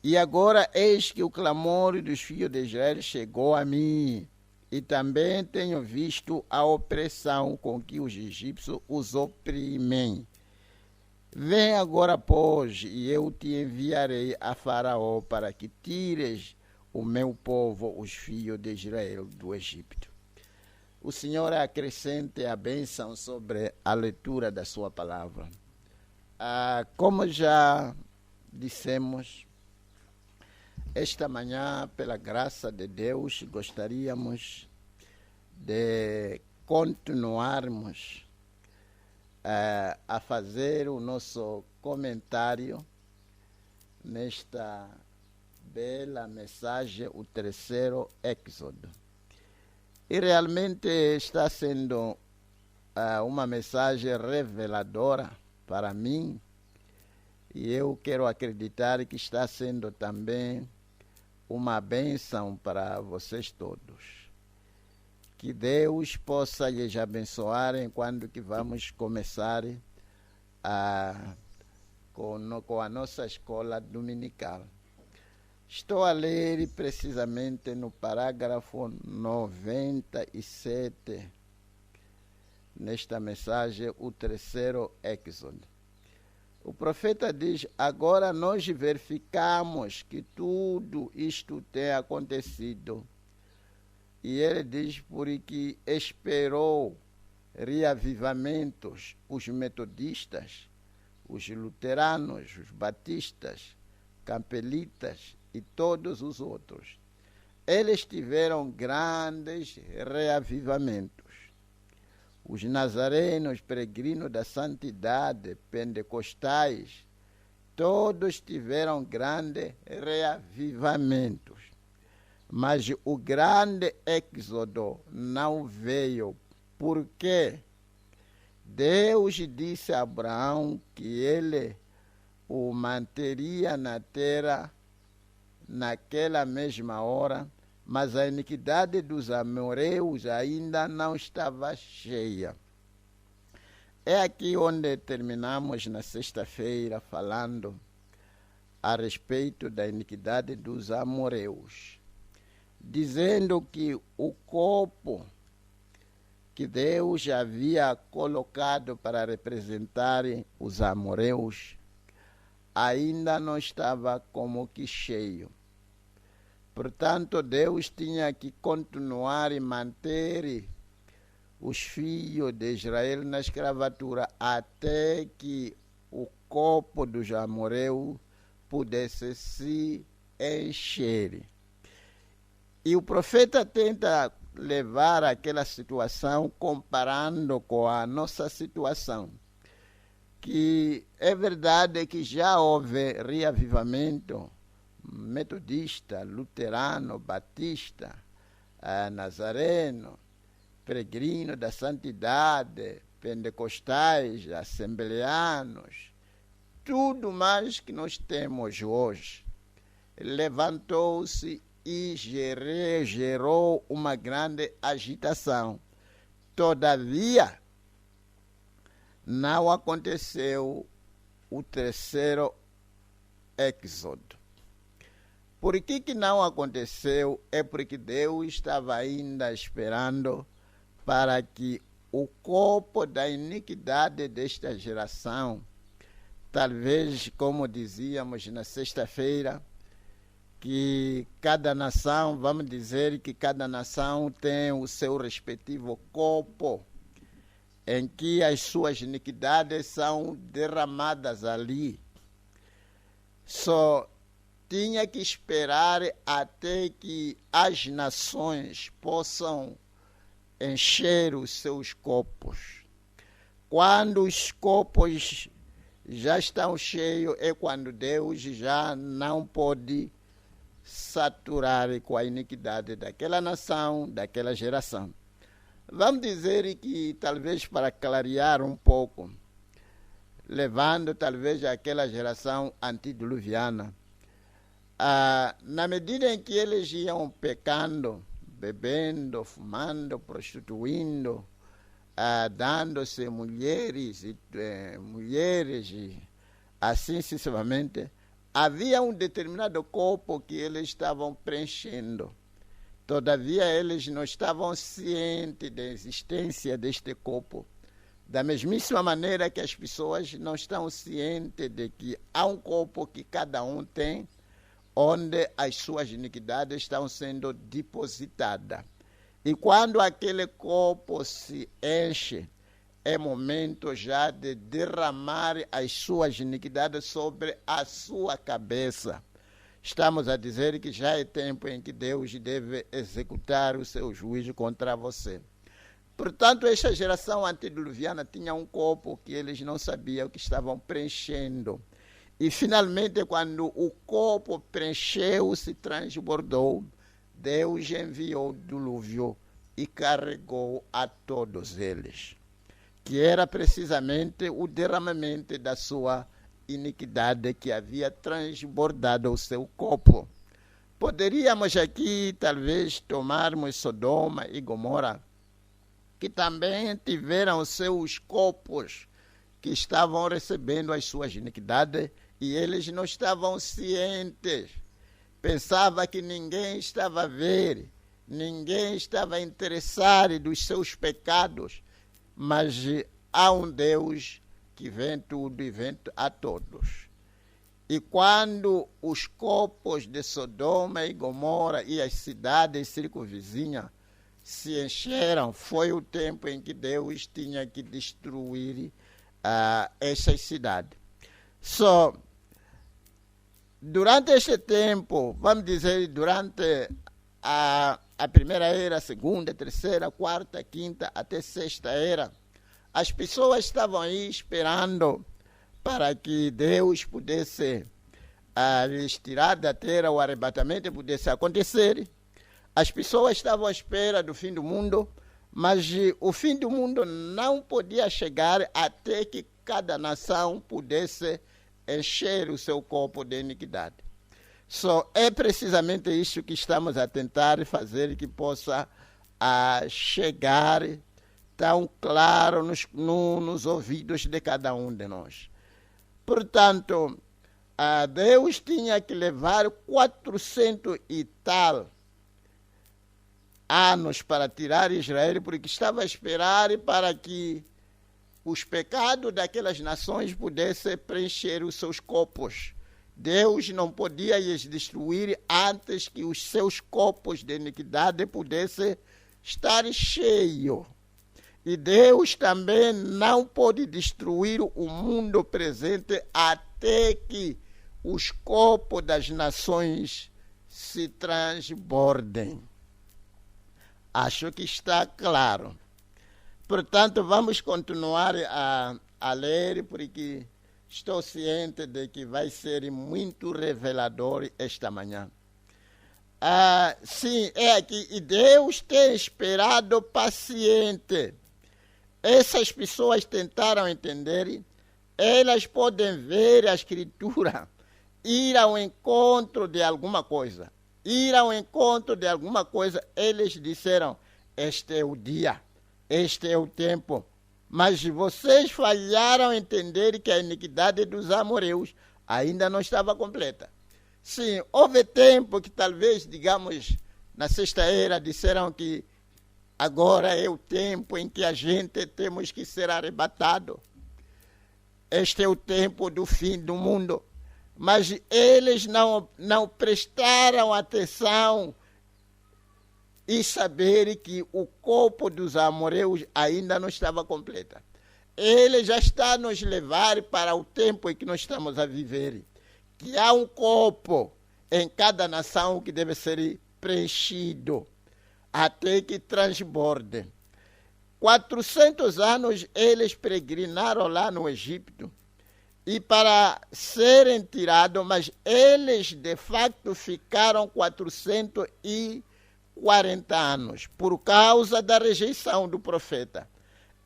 E agora eis que o clamor dos filhos de Israel chegou a mim, e também tenho visto a opressão com que os egípcios os oprimem. Vem agora, pois, e eu te enviarei a Faraó para que tires o meu povo, os filhos de Israel, do Egito. O Senhor acrescente a bênção sobre a leitura da sua palavra. Como já dissemos, esta manhã, pela graça de Deus, gostaríamos de continuarmos a fazer o nosso comentário nesta bela mensagem, o terceiro Éxodo. E realmente está sendo uma mensagem reveladora para mim, e eu quero acreditar que está sendo também uma bênção para vocês todos. Que Deus possa lhes abençoar enquanto que vamos começar com a nossa escola dominical. Estou a ler precisamente no parágrafo 97, nesta mensagem, o terceiro Éxodo. O profeta diz: agora nós verificamos que tudo isto tem acontecido. E ele diz: porque esperou reavivamentos os metodistas, os luteranos, os batistas, campelitas e todos os outros. Eles tiveram grandes reavivamentos. Os nazarenos, peregrinos da santidade, pentecostais, todos tiveram grandes reavivamentos. Mas o grande êxodo não veio, porque Deus disse a Abraão que ele o manteria na terra naquela mesma hora, mas a iniquidade dos amoreus ainda não estava cheia. É aqui onde terminamos na sexta-feira falando a respeito da iniquidade dos amoreus, dizendo que o corpo que Deus havia colocado para representar os amoreus ainda não estava como que cheio. Portanto, Deus tinha que continuar e manter os filhos de Israel na escravatura até que o copo dos amoreus pudesse se encher. E o profeta tenta levar aquela situação comparando com a nossa situação. Que é verdade que já houve reavivamento metodista, luterano, batista, nazareno, peregrino da santidade, pentecostais, assembleanos, tudo mais que nós temos hoje. Levantou-se e gerou uma grande agitação. Todavia, não aconteceu o terceiro êxodo. Por que não aconteceu? É porque Deus estava ainda esperando para que o copo da iniquidade desta geração, talvez, como dizíamos na sexta-feira, que cada nação, vamos dizer que cada nação tem o seu respectivo copo, em que as suas iniquidades são derramadas ali. Só tinha que esperar até que as nações possam encher os seus copos. Quando os copos já estão cheios, é quando Deus já não pode saturar com a iniquidade daquela nação, daquela geração. Vamos dizer que, talvez para clarear um pouco, levando talvez àquela geração antediluviana, na medida em que eles iam pecando, bebendo, fumando, prostituindo, dando-se mulheres, e assim sucessivamente, havia um determinado corpo que eles estavam preenchendo. Todavia, eles não estavam cientes da existência deste corpo. Da mesmíssima maneira que as pessoas não estão cientes de que há um corpo que cada um tem, onde as suas iniquidades estão sendo depositadas. E quando aquele corpo se enche, é momento já de derramar as suas iniquidades sobre a sua cabeça. Estamos a dizer que já é tempo em que Deus deve executar o seu juízo contra você. Portanto, esta geração antediluviana tinha um corpo que eles não sabiam que estavam preenchendo. E, finalmente, quando o corpo preencheu, se transbordou, Deus enviou o dilúvio e carregou a todos eles, que era precisamente o derramamento da sua iniquidade que havia transbordado o seu corpo. Poderíamos aqui, talvez, tomarmos Sodoma e Gomorra, que também tiveram seus corpos que estavam recebendo as suas iniquidades e eles não estavam cientes. Pensava que ninguém estava a ver, ninguém estava interessado dos seus pecados, mas há um Deus que vê tudo e vê a todos. E quando os corpos de Sodoma e Gomorra e as cidades circunvizinhas se encheram, foi o tempo em que Deus tinha que destruir essas cidades. Durante este tempo, vamos dizer, durante a primeira era, a segunda, a terceira, a quarta, a quinta, até sexta era, as pessoas estavam aí esperando para que Deus pudesse lhes tirar da terra, o arrebatamento pudesse acontecer. As pessoas estavam à espera do fim do mundo, mas o fim do mundo não podia chegar até que cada nação pudesse encher o seu corpo de iniquidade. É precisamente isso que estamos a tentar fazer, que possa chegar tão claro nos ouvidos de cada um de nós. Portanto, Deus tinha que levar 400 e tal anos para tirar Israel, porque estava a esperar para que os pecados daquelas nações pudessem preencher os seus corpos. Deus não podia os destruir antes que os seus corpos de iniquidade pudessem estar cheios. E Deus também não pode destruir o mundo presente até que os corpos das nações se transbordem. Acho que está claro. Portanto, vamos continuar a ler, porque estou ciente de que vai ser muito revelador esta manhã. Sim, é aqui. E Deus tem esperado paciente. Essas pessoas tentaram entender, elas podem ver a Escritura, ir ao encontro de alguma coisa. Eles disseram, este é o dia, este é o tempo. Mas vocês falharam em entender que a iniquidade dos amorreus ainda não estava completa. Sim, houve tempo que talvez, digamos, na sexta-feira disseram que agora é o tempo em que a gente temos que ser arrebatado. Este é o tempo do fim do mundo. Mas eles não prestaram atenção e saber que o corpo dos amorreus ainda não estava completa. Ele já está a nos levar para o tempo em que nós estamos a viver. Que há um corpo em cada nação que deve ser preenchido até que transborde. 400 anos eles peregrinaram lá no Egito e para serem tirados, mas eles de facto ficaram 440 anos por causa da rejeição do profeta.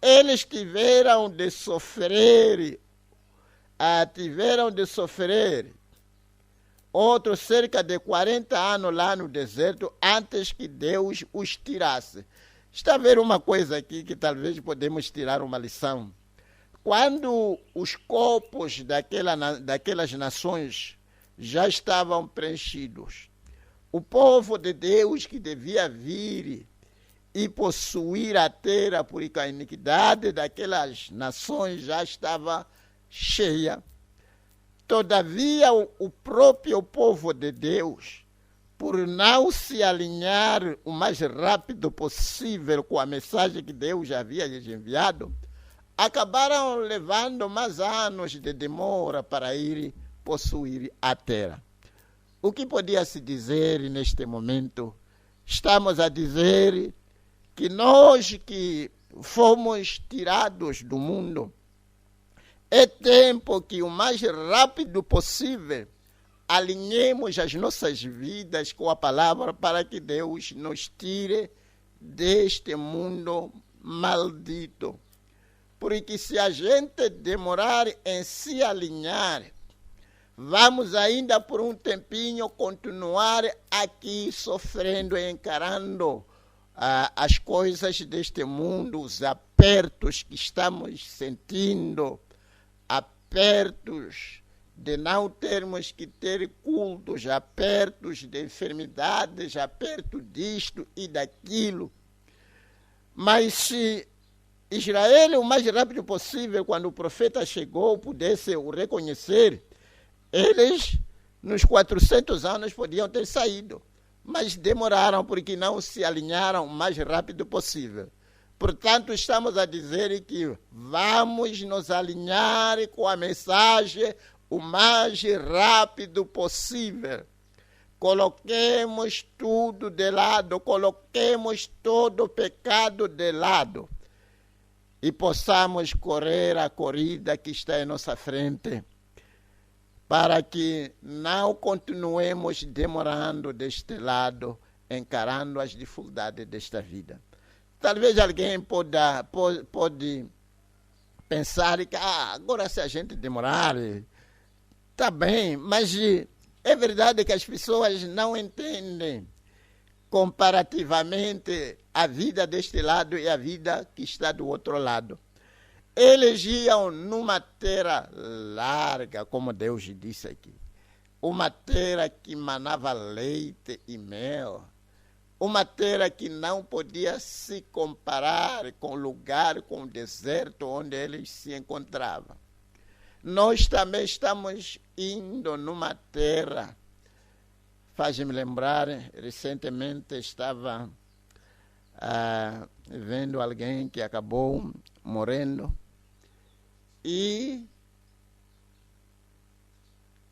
Eles tiveram de sofrer outros cerca de 40 anos lá no deserto antes que Deus os tirasse. Está a ver uma coisa aqui que talvez podemos tirar uma lição. Quando os corpos daquelas nações já estavam preenchidos, o povo de Deus que devia vir e possuir a terra, porque a iniquidade daquelas nações já estava cheia. Todavia, o próprio povo de Deus, por não se alinhar o mais rápido possível com a mensagem que Deus já havia lhes enviado, acabaram levando mais anos de demora para ir possuir a terra. O que podia se dizer neste momento? Estamos a dizer que nós que fomos tirados do mundo, é tempo que o mais rápido possível alinhemos as nossas vidas com a palavra para que Deus nos tire deste mundo maldito. Porque se a gente demorar em se alinhar, vamos ainda por um tempinho continuar aqui sofrendo e encarando as coisas deste mundo, os apertos que estamos sentindo, apertos de não termos que ter cultos, apertos de enfermidades, apertos disto e daquilo. Mas se Israel, o mais rápido possível, quando o profeta chegou, pudesse o reconhecer, eles, nos 400 anos, podiam ter saído. Mas demoraram porque não se alinharam o mais rápido possível. Portanto, estamos a dizer que vamos nos alinhar com a mensagem o mais rápido possível. Coloquemos tudo de lado, coloquemos todo o pecado de lado e possamos correr a corrida que está em nossa frente, para que não continuemos demorando deste lado, encarando as dificuldades desta vida. Talvez alguém pode pensar que agora se a gente demorar, está bem, mas é verdade que as pessoas não entendem comparativamente a vida deste lado e a vida que está do outro lado. Eles iam numa terra larga, como Deus disse aqui, uma terra que manava leite e mel, uma terra que não podia se comparar com o lugar, com o deserto onde eles se encontravam. Nós também estamos indo numa terra, faz-me lembrar, recentemente estava vendo alguém que acabou morrendo e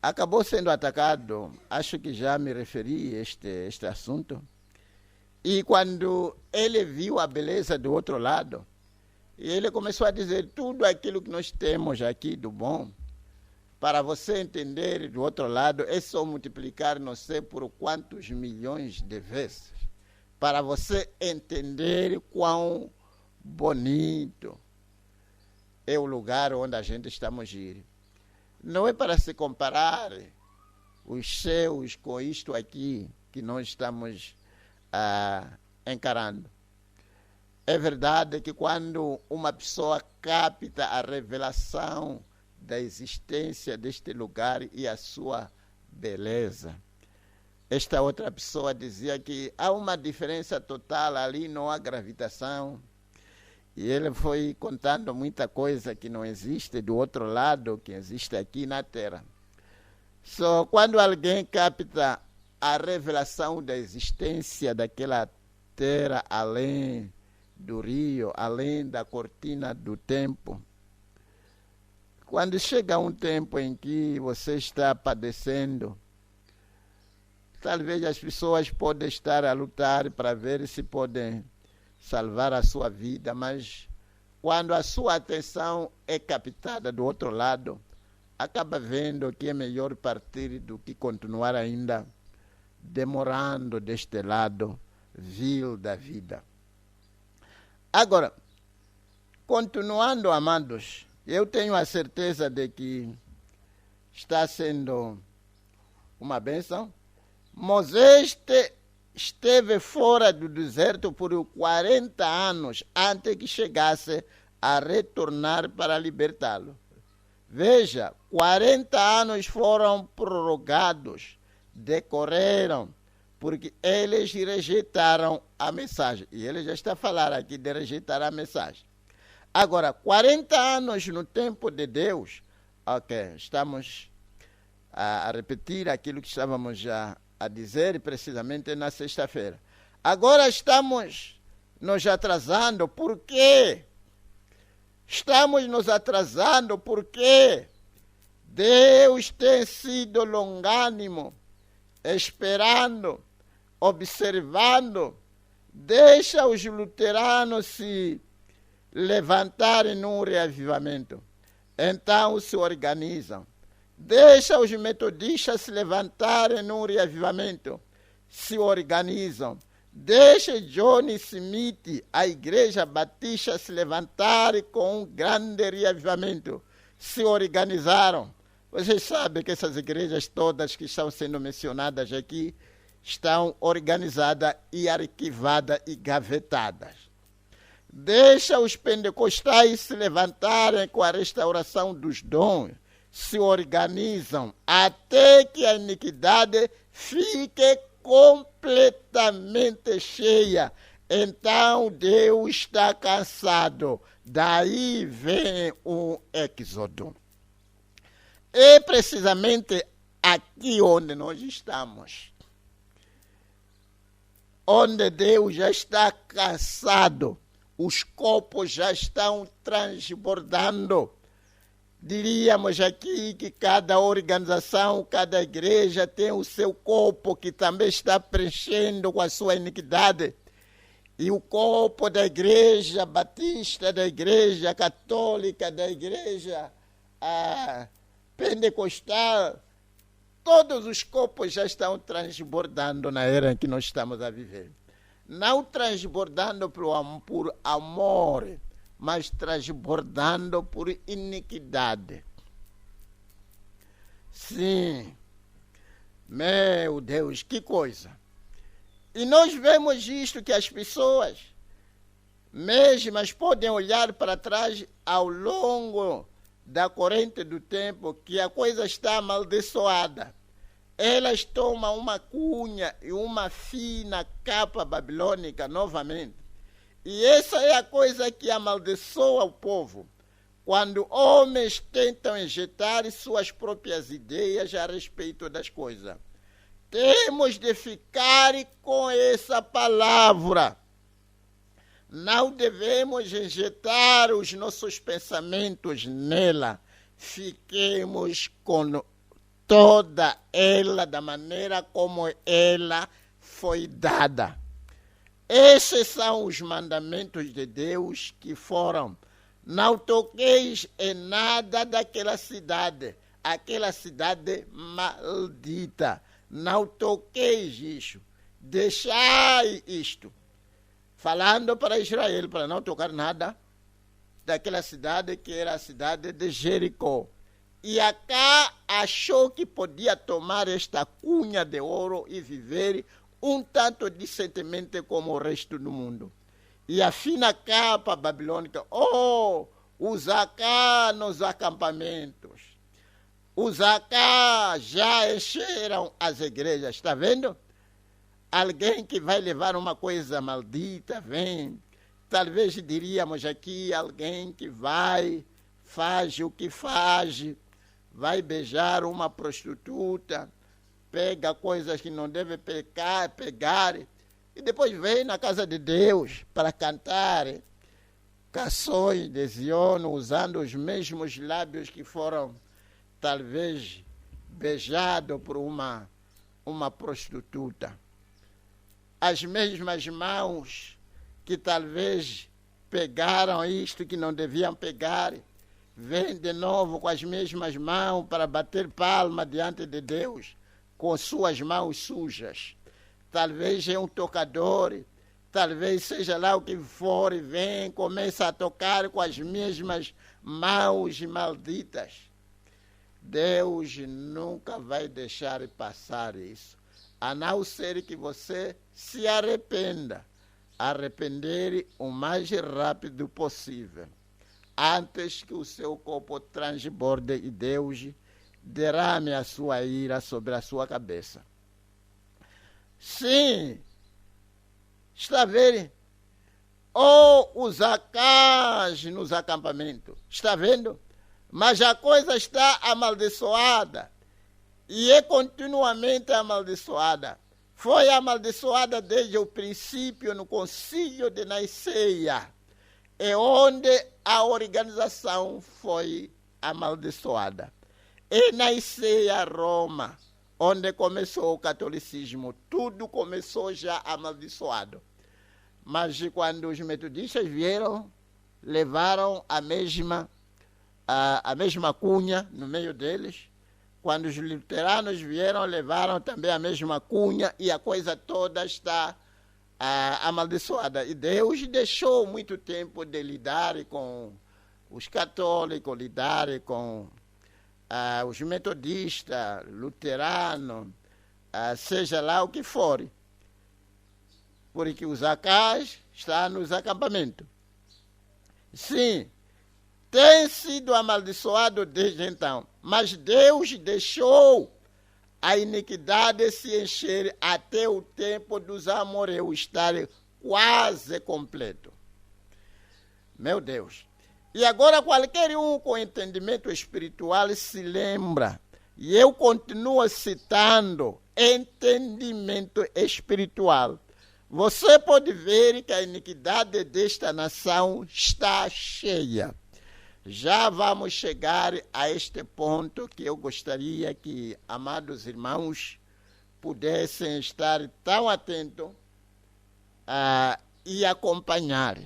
acabou sendo atacado. Acho que já me referi a este assunto. E quando ele viu a beleza do outro lado, ele começou a dizer tudo aquilo que nós temos aqui do bom. Para você entender do outro lado, é só multiplicar não sei por quantos milhões de vezes. Para você entender quão bonito é o lugar onde a gente estamos ir. Não é para se comparar os céus com isto aqui que nós estamos encarando. É verdade que quando uma pessoa capta a revelação da existência deste lugar e a sua beleza, esta outra pessoa dizia que há uma diferença total, ali não há gravitação. E ele foi contando muita coisa que não existe do outro lado, que existe aqui na Terra. Só quando alguém capta a revelação da existência daquela Terra além do rio, além da cortina do tempo, quando chega um tempo em que você está padecendo, talvez as pessoas podem estar a lutar para ver se podem salvar a sua vida, mas quando a sua atenção é captada do outro lado, acaba vendo que é melhor partir do que continuar ainda demorando deste lado vil da vida. Agora, continuando, amados, eu tenho a certeza de que está sendo uma bênção. Moisés esteve fora do deserto por 40 anos antes que chegasse a retornar para libertá-lo. Veja, 40 anos foram prorrogados, decorreram, porque eles rejeitaram a mensagem. E ele já está a falar aqui de rejeitar a mensagem. Agora, 40 anos no tempo de Deus, ok, estamos a repetir aquilo que estávamos já a dizer precisamente na sexta-feira. Agora estamos nos atrasando. Por quê? Estamos nos atrasando porque Deus tem sido longânimo, esperando, observando. Deixa os luteranos se levantarem num reavivamento. Então se organizam. Deixa os metodistas se levantarem num reavivamento, se organizam. Deixa John Smith, a igreja batista, se levantarem com um grande reavivamento, se organizaram. Vocês sabem que essas igrejas todas que estão sendo mencionadas aqui estão organizadas e arquivadas e gavetadas. Deixa os pentecostais se levantarem com a restauração dos dons, se organizam até que a iniquidade fique completamente cheia. Então Deus está cansado. Daí vem um êxodo. É precisamente aqui onde nós estamos. Onde Deus já está cansado. Os copos já estão transbordando. Diríamos aqui que cada organização, cada igreja tem o seu copo que também está preenchendo com a sua iniquidade. E o copo da igreja batista, da igreja católica, da igreja pentecostal, todos os copos já estão transbordando na era em que nós estamos a viver. Não transbordando por amor, mas transbordando por iniquidade. Sim, meu Deus, que coisa. E nós vemos isto, que as pessoas mesmas podem olhar para trás ao longo da corrente do tempo, que a coisa está amaldiçoada. Elas tomam uma cunha e uma fina capa babilônica novamente. E essa é a coisa que amaldiçoa o povo, quando homens tentam injetar suas próprias ideias a respeito das coisas. Temos de ficar com essa palavra. Não devemos injetar os nossos pensamentos nela. Fiquemos com toda ela da maneira como ela foi dada. Esses são os mandamentos de Deus que foram: não toqueis em nada daquela cidade, aquela cidade maldita. Não toqueis isto, deixai isto. Falando para Israel, para não tocar nada daquela cidade que era a cidade de Jericó. E Acã achou que podia tomar esta cunha de ouro e viver um tanto decentemente como o resto do mundo. E a fina capa babilônica, os Acã nos acampamentos. Os Acã já encheram as igrejas, está vendo? Alguém que vai levar uma coisa maldita, vem. Talvez diríamos aqui, alguém que faz o que faz, vai beijar uma prostituta, pega coisas que não deve pegar, e depois vem na casa de Deus para cantar canções de Zion, usando os mesmos lábios que foram, talvez, beijados por uma prostituta. As mesmas mãos que talvez pegaram isto que não deviam pegar, vêm de novo com as mesmas mãos para bater palma diante de Deus, com suas mãos sujas. Talvez é um tocador, talvez seja lá o que for, e vem, começa a tocar com as mesmas mãos malditas. Deus nunca vai deixar passar isso, a não ser que você se arrependa. Arrepender o mais rápido possível, antes que o seu corpo transborde e Deus derrame a sua ira sobre a sua cabeça. Sim, está vendo? Os Acãs nos acampamentos, está vendo? Mas a coisa está amaldiçoada, e é continuamente amaldiçoada. Foi amaldiçoada desde o princípio no concílio de Niceia, é onde a organização foi amaldiçoada. E Niceia, Roma, onde começou o catolicismo, tudo começou já amaldiçoado. Mas quando os metodistas vieram, levaram a mesma cunha no meio deles. Quando os luteranos vieram, levaram também a mesma cunha, e a coisa toda está amaldiçoada. E Deus deixou muito tempo de lidar com os católicos, lidar com os metodistas, luteranos, seja lá o que for. Porque os Acãs estão nos acampamentos. Sim, tem sido amaldiçoado desde então, mas Deus deixou a iniquidade se encher até o tempo dos amorreus estar quase completo. Meu Deus. E agora qualquer um com entendimento espiritual se lembra, e eu continuo citando entendimento espiritual. Você pode ver que a iniquidade desta nação está cheia. Já vamos chegar a este ponto que eu gostaria que, amados irmãos, pudessem estar tão atentos e acompanhar,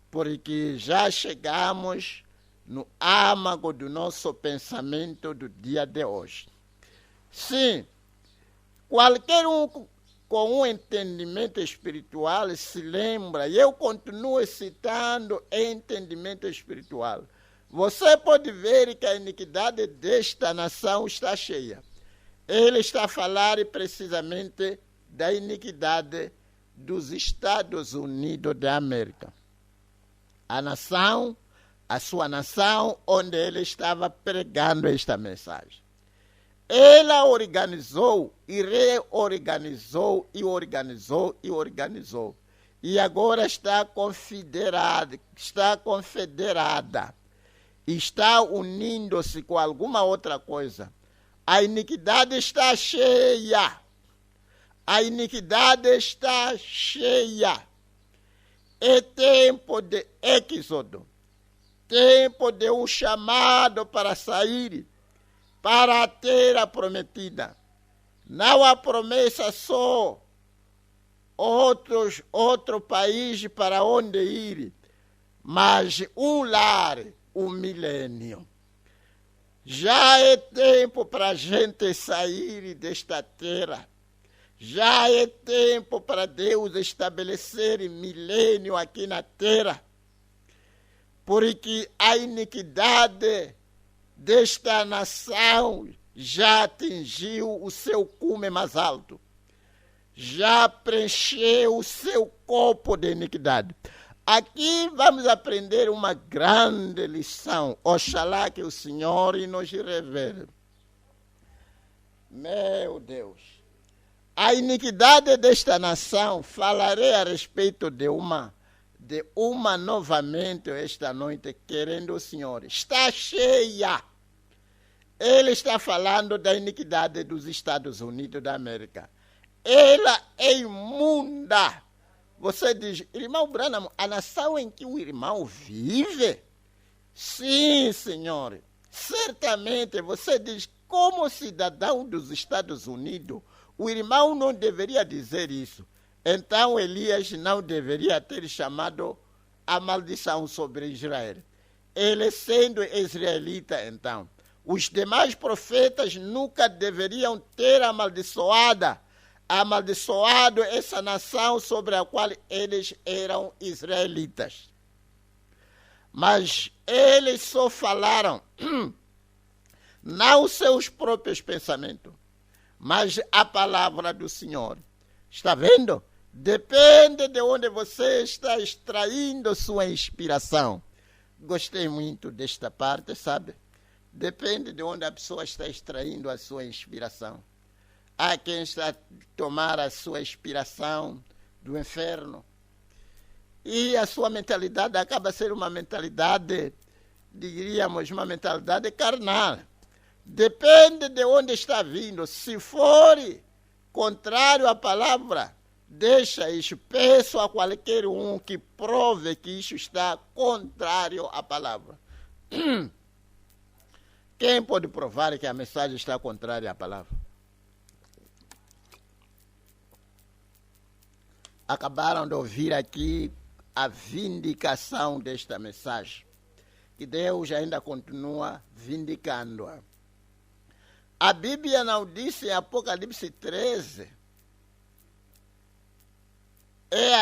porque já chegamos no âmago do nosso pensamento do dia de hoje. Sim, qualquer um com um entendimento espiritual se lembra, e eu continuo citando entendimento espiritual. Você pode ver que a iniquidade desta nação está cheia. Ele está a falar precisamente da iniquidade dos Estados Unidos da América. A sua nação, onde ele estava pregando esta mensagem. Ela organizou e reorganizou e organizou e organizou. E agora está confederada, está unindo-se com alguma outra coisa. A iniquidade está cheia. A iniquidade está cheia. É tempo de êxodo, tempo de um chamado para sair para a terra prometida. Não há promessa só outro país para onde ir, mas um lar, um milênio. Já é tempo para a gente sair desta terra. Já é tempo para Deus estabelecer milênio aqui na terra. Porque a iniquidade desta nação já atingiu o seu cume mais alto. Já preencheu o seu copo de iniquidade. Aqui vamos aprender uma grande lição. Oxalá que o Senhor nos revele. Meu Deus. A iniquidade desta nação, falarei a respeito de uma novamente esta noite, querendo o Senhor. Está cheia. Ele está falando da iniquidade dos Estados Unidos da América. Ela é imunda. Você diz, irmão Branham, a nação em que o irmão vive? Sim, senhor. Certamente, você diz, como cidadão dos Estados Unidos, o irmão não deveria dizer isso. Então, Elias não deveria ter chamado a maldição sobre Israel. Ele sendo israelita, então. Os demais profetas nunca deveriam ter amaldiçoado essa nação sobre a qual eles eram israelitas. Mas eles só falaram, não seus próprios pensamentos, mas a palavra do Senhor. Está vendo? Depende de onde você está extraindo sua inspiração. Gostei muito desta parte, sabe? Depende de onde a pessoa está extraindo a sua inspiração. Há quem está a tomar a sua inspiração do inferno. E a sua mentalidade acaba sendo uma mentalidade, diríamos, uma mentalidade carnal. Depende de onde está vindo. Se for contrário à palavra, deixa isso. Peço a qualquer um que prove que isso está contrário à palavra. Quem pode provar que a mensagem está contrária à palavra? Acabaram de ouvir aqui a vindicação desta mensagem. E Deus ainda continua vindicando-a. A Bíblia não disse em Apocalipse 13. É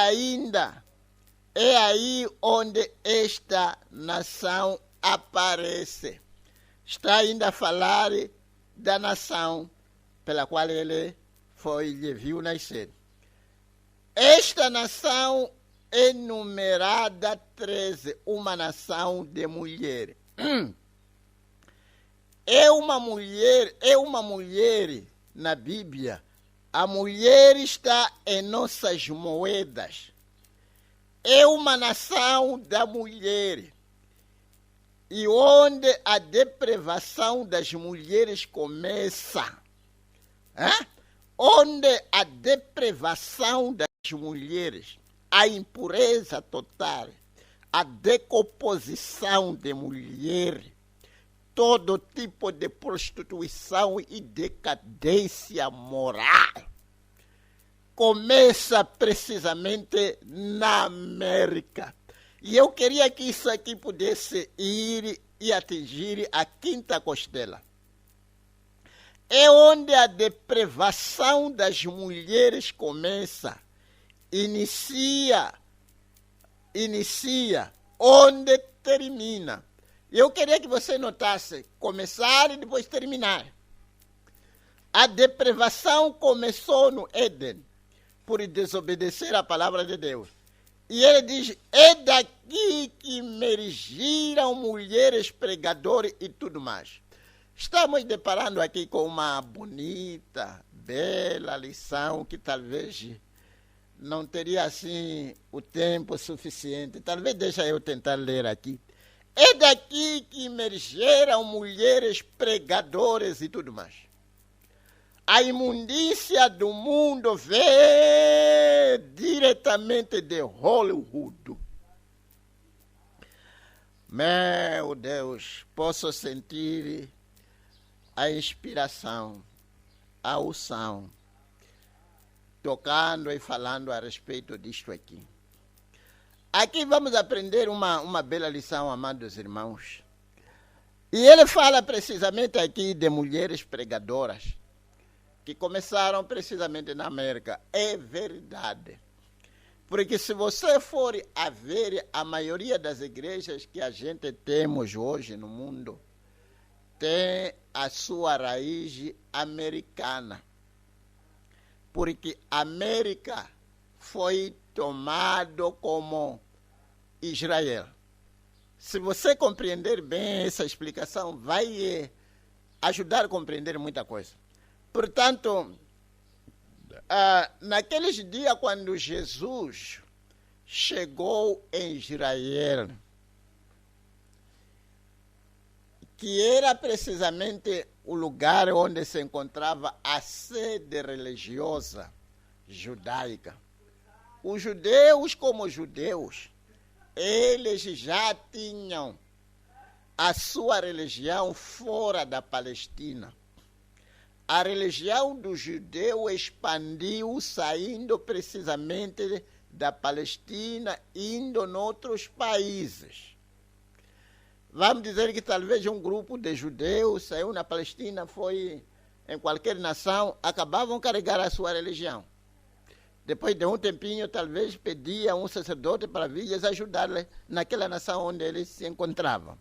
aí onde esta nação aparece. Está ainda a falar da nação pela qual ele lhe viu nascer. Esta nação é numerada 13, uma nação de mulheres. É uma mulher na Bíblia. A mulher está em nossas moedas. É uma nação da mulher. E onde a depravação das mulheres começa. Onde a depravação das mulheres, a impureza total, a decomposição de mulher, todo tipo de prostituição e decadência moral, começa precisamente na América. E eu queria que isso aqui pudesse ir e atingir a quinta costela. É onde a depravação das mulheres começa. Inicia, onde termina. Eu queria que você notasse, começar e depois terminar. A depravação começou no Éden, por desobedecer a palavra de Deus. E ele diz, é daqui que emergiram mulheres pregadoras e tudo mais. Estamos deparando aqui com uma bonita, bela lição que talvez não teria assim o tempo suficiente. Talvez deixa eu tentar ler aqui. É daqui que emergeram mulheres pregadoras e tudo mais. A imundícia do mundo vem diretamente de Hollywood. Meu Deus, posso sentir a inspiração, a unção, tocando e falando a respeito disto aqui. Aqui vamos aprender uma bela lição, amados irmãos. E ele fala precisamente aqui de mulheres pregadoras, que começaram precisamente na América. É verdade. Porque se você for a ver a maioria das igrejas que a gente temos hoje no mundo, tem a sua raiz americana. Porque a América foi tomado como Israel. Se você compreender bem essa explicação, vai ajudar a compreender muita coisa. Portanto, naqueles dias quando Jesus chegou em Israel, que era precisamente o lugar onde se encontrava a sede religiosa judaica. Os judeus, como judeus, eles já tinham a sua religião fora da Palestina. A religião do judeu expandiu, saindo precisamente da Palestina, indo em outros países. Vamos dizer que talvez um grupo de judeus saiu na Palestina, foi em qualquer nação, acabavam de carregar a sua religião. Depois de um tempinho, talvez pedia um sacerdote para vir lhes ajudar naquela nação onde eles se encontravam.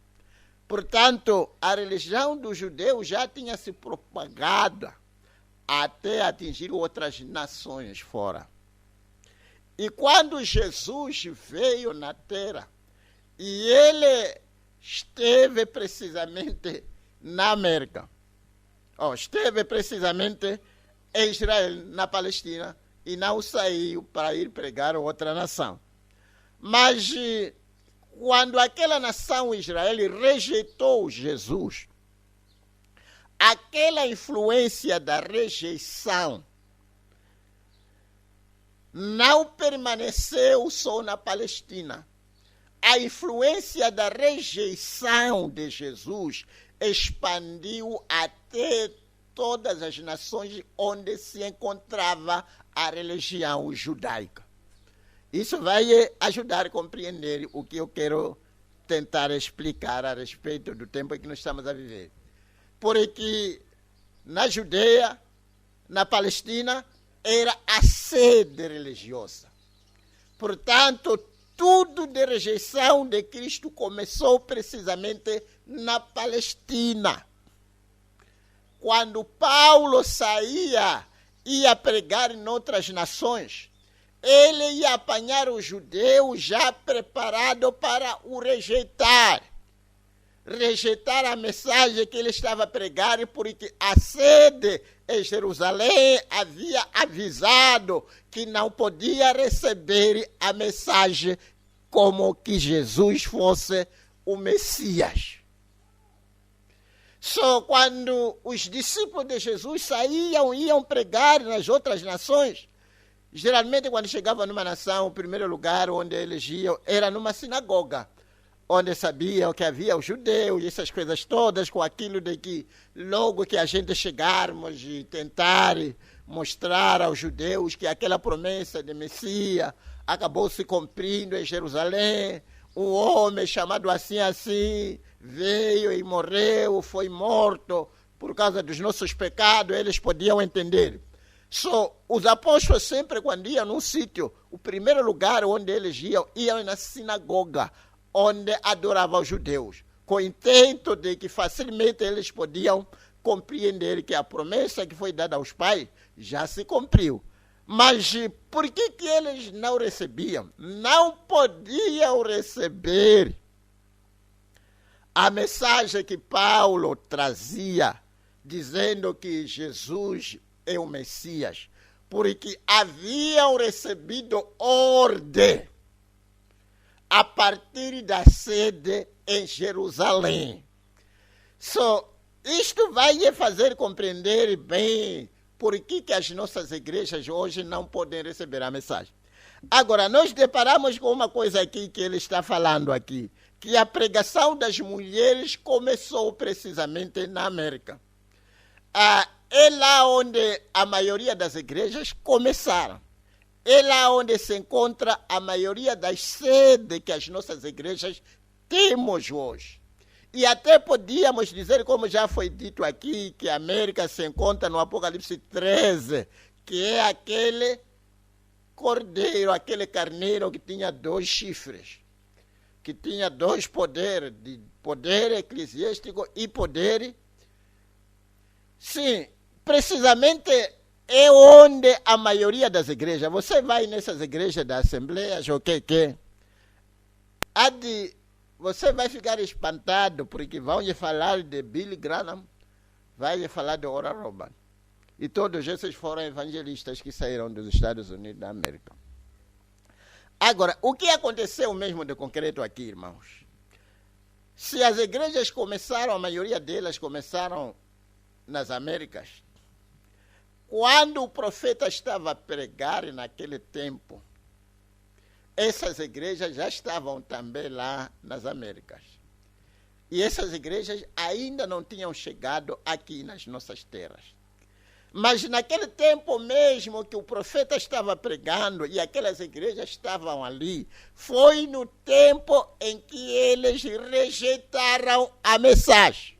Portanto, a religião dos judeus já tinha se propagado até atingir outras nações fora. E quando Jesus veio na terra, e ele esteve precisamente na América, esteve precisamente em Israel, na Palestina, e não saiu para ir pregar a outra nação. Mas quando aquela nação Israel rejeitou Jesus, aquela influência da rejeição não permaneceu só na Palestina. A influência da rejeição de Jesus expandiu até todas as nações onde se encontrava a religião judaica. Isso vai ajudar a compreender o que eu quero tentar explicar a respeito do tempo em que nós estamos a viver. Porque na Judeia, na Palestina, era a sede religiosa. Portanto, tudo de rejeição de Cristo começou precisamente na Palestina. Quando Paulo saía, ia pregar em outras nações, ele ia apanhar o judeu já preparado para o rejeitar. Rejeitar a mensagem que ele estava a pregar, porque a sede em Jerusalém havia avisado que não podia receber a mensagem como que Jesus fosse o Messias. Só quando os discípulos de Jesus iam pregar nas outras nações, geralmente quando chegavam numa nação, o primeiro lugar onde eles iam era numa sinagoga, onde sabiam que havia os judeus e essas coisas todas, com aquilo de que logo que a gente chegarmos e tentar mostrar aos judeus que aquela promessa de Messias acabou se cumprindo em Jerusalém, um homem chamado assim, veio e morreu, foi morto por causa dos nossos pecados, eles podiam entender. Os apóstolos sempre, quando iam num sítio, o primeiro lugar onde eles iam na sinagoga, onde adoravam os judeus, com o intento de que facilmente eles podiam compreender que a promessa que foi dada aos pais já se cumpriu. Mas por que eles não recebiam? Não podiam receber a mensagem que Paulo trazia, dizendo que Jesus é o Messias, porque haviam recebido ordem a partir da sede em Jerusalém. Isto vai lhe fazer compreender bem por que as nossas igrejas hoje não podem receber a mensagem. Agora, nós deparamos com uma coisa aqui que ele está falando aqui, que a pregação das mulheres começou precisamente na América. É lá onde a maioria das igrejas começaram. É lá onde se encontra a maioria das sedes que as nossas igrejas temos hoje. E até podíamos dizer, como já foi dito aqui, que a América se encontra no Apocalipse 13, que é aquele cordeiro, aquele carneiro que tinha 2 chifres, que tinha 2 poderes, de poder eclesiástico e poder. Sim, precisamente é onde a maioria das igrejas, você vai nessas igrejas das assembleias, você vai ficar espantado, porque vão lhe falar de Billy Graham, vai lhe falar de Oral Roberts. E todos esses foram evangelistas que saíram dos Estados Unidos da América. Agora, o que aconteceu mesmo de concreto aqui, irmãos? Se as igrejas começaram, a maioria delas começaram nas Américas, quando o profeta estava a pregar naquele tempo, essas igrejas já estavam também lá nas Américas. E essas igrejas ainda não tinham chegado aqui nas nossas terras. Mas naquele tempo mesmo que o profeta estava pregando e aquelas igrejas estavam ali, foi no tempo em que eles rejeitaram a mensagem.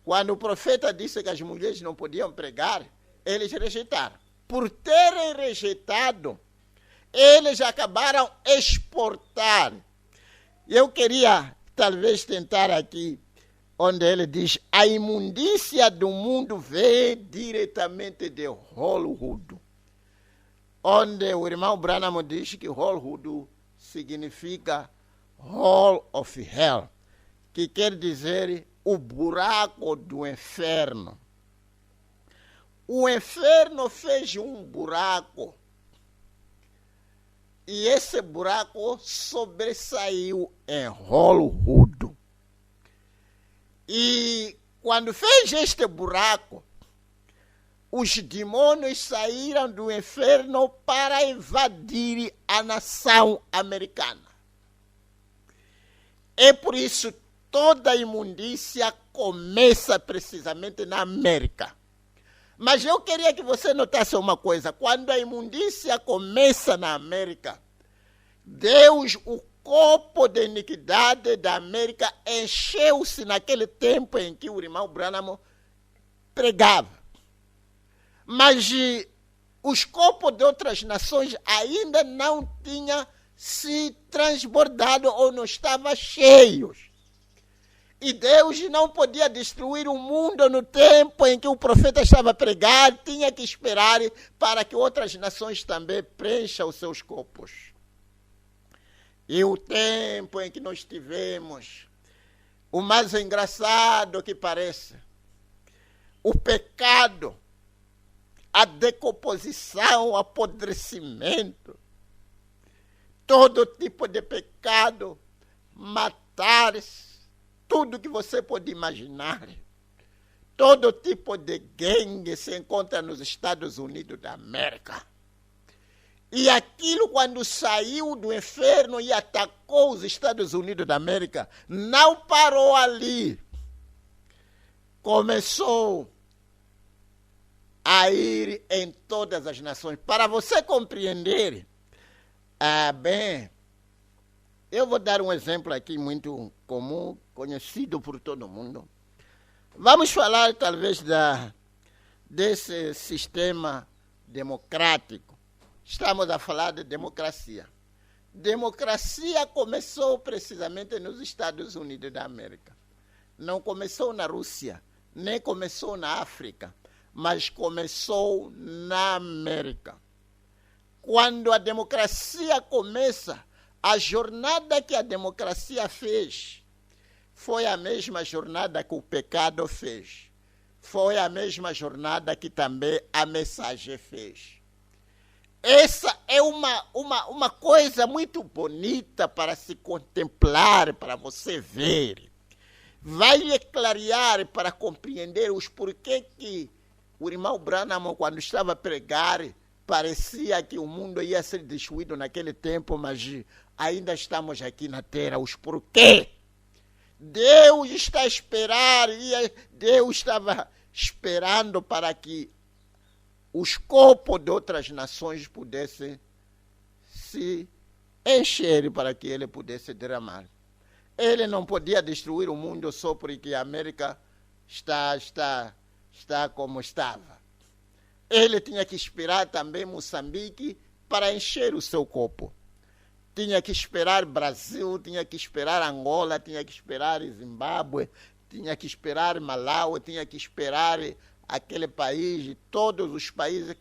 Quando o profeta disse que as mulheres não podiam pregar, eles rejeitaram. Por terem rejeitado, eles acabaram exportar. Eu queria talvez tentar aqui, onde ele diz, a imundícia do mundo vem diretamente de Hollywood. Onde o irmão Branham diz que Hollywood significa Hall of Hell, que quer dizer o buraco do inferno. O inferno fez um buraco, e esse buraco sobressaiu em Hollywood. E quando fez este buraco, os demônios saíram do inferno para invadir a nação americana. É por isso que toda a imundícia começa precisamente na América. Mas eu queria que você notasse uma coisa. Quando a imundícia começa na América, Deus, o copo de iniquidade da América encheu-se naquele tempo em que o irmão Branham pregava. Mas os copos de outras nações ainda não tinham se transbordado ou não estavam cheios. E Deus não podia destruir o mundo no tempo em que o profeta estava a pregar, tinha que esperar para que outras nações também preencham os seus copos. E o tempo em que nós tivemos, o mais engraçado que parece, o pecado, a decomposição, o apodrecimento, todo tipo de pecado, matar-se, tudo que você pode imaginar, todo tipo de gangue se encontra nos Estados Unidos da América. E aquilo, quando saiu do inferno e atacou os Estados Unidos da América, não parou ali. Começou a ir em todas as nações. Para você compreender, bem, eu vou dar um exemplo aqui muito comum, conhecido por todo mundo. Vamos falar, talvez, desse sistema democrático. Estamos a falar de democracia. Democracia começou precisamente nos Estados Unidos da América. Não começou na Rússia, nem começou na África, mas começou na América. Quando a democracia começa, a jornada que a democracia fez foi a mesma jornada que o pecado fez. Foi a mesma jornada que também a mensagem fez. Essa é uma coisa muito bonita para se contemplar, para você ver. Vai lhe clarear para compreender os porquê que O irmão Branham, quando estava a pregar, parecia que o mundo ia ser destruído naquele tempo, mas ainda estamos aqui na terra. Os porquê? Deus está a esperar, e Deus estava esperando para que os corpos de outras nações pudessem se encher, para que ele pudesse derramar. Ele não podia destruir o mundo só porque a América está como estava. Ele tinha que esperar também Moçambique para encher o seu corpo. Tinha que esperar Brasil, tinha que esperar Angola, tinha que esperar Zimbábue, tinha que esperar Malawi, tinha que esperar aquele país, todos os países.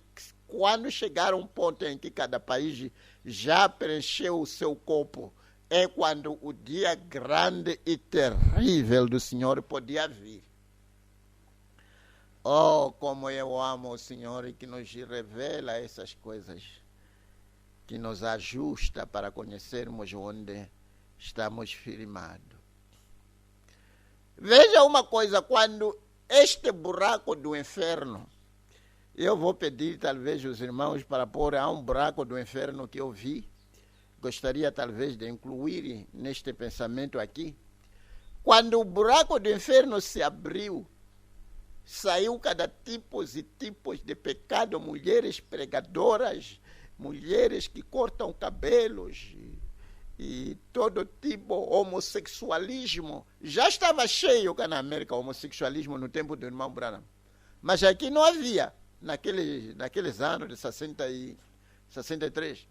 Quando chegar a um ponto em que cada país já preencheu o seu corpo, é quando o dia grande e terrível do Senhor podia vir. Oh, como eu amo o Senhor, e que nos revela essas coisas, que nos ajusta para conhecermos onde estamos firmados. Veja uma coisa, quando este buraco do inferno, eu vou pedir talvez os irmãos para pôr um buraco do inferno que eu vi, gostaria talvez de incluir neste pensamento aqui. Quando o buraco do inferno se abriu, saiu cada tipos e tipos de pecado, mulheres pregadoras, mulheres que cortam cabelos e todo tipo de homossexualismo. Já estava cheio cá na América o homossexualismo no tempo do irmão Branham, mas aqui não havia, naqueles anos de 60 e 63.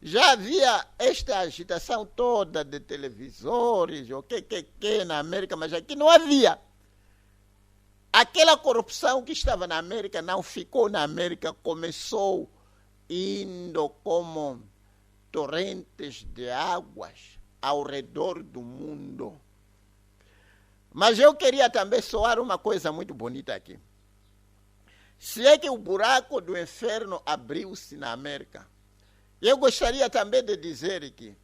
Já havia esta agitação toda de televisores, o que na América, mas aqui não havia. Aquela corrupção que estava na América não ficou na América, começou indo como torrentes de águas ao redor do mundo. Mas eu queria também soar uma coisa muito bonita aqui. Se é que o buraco do inferno abriu-se na América, eu gostaria também de dizer que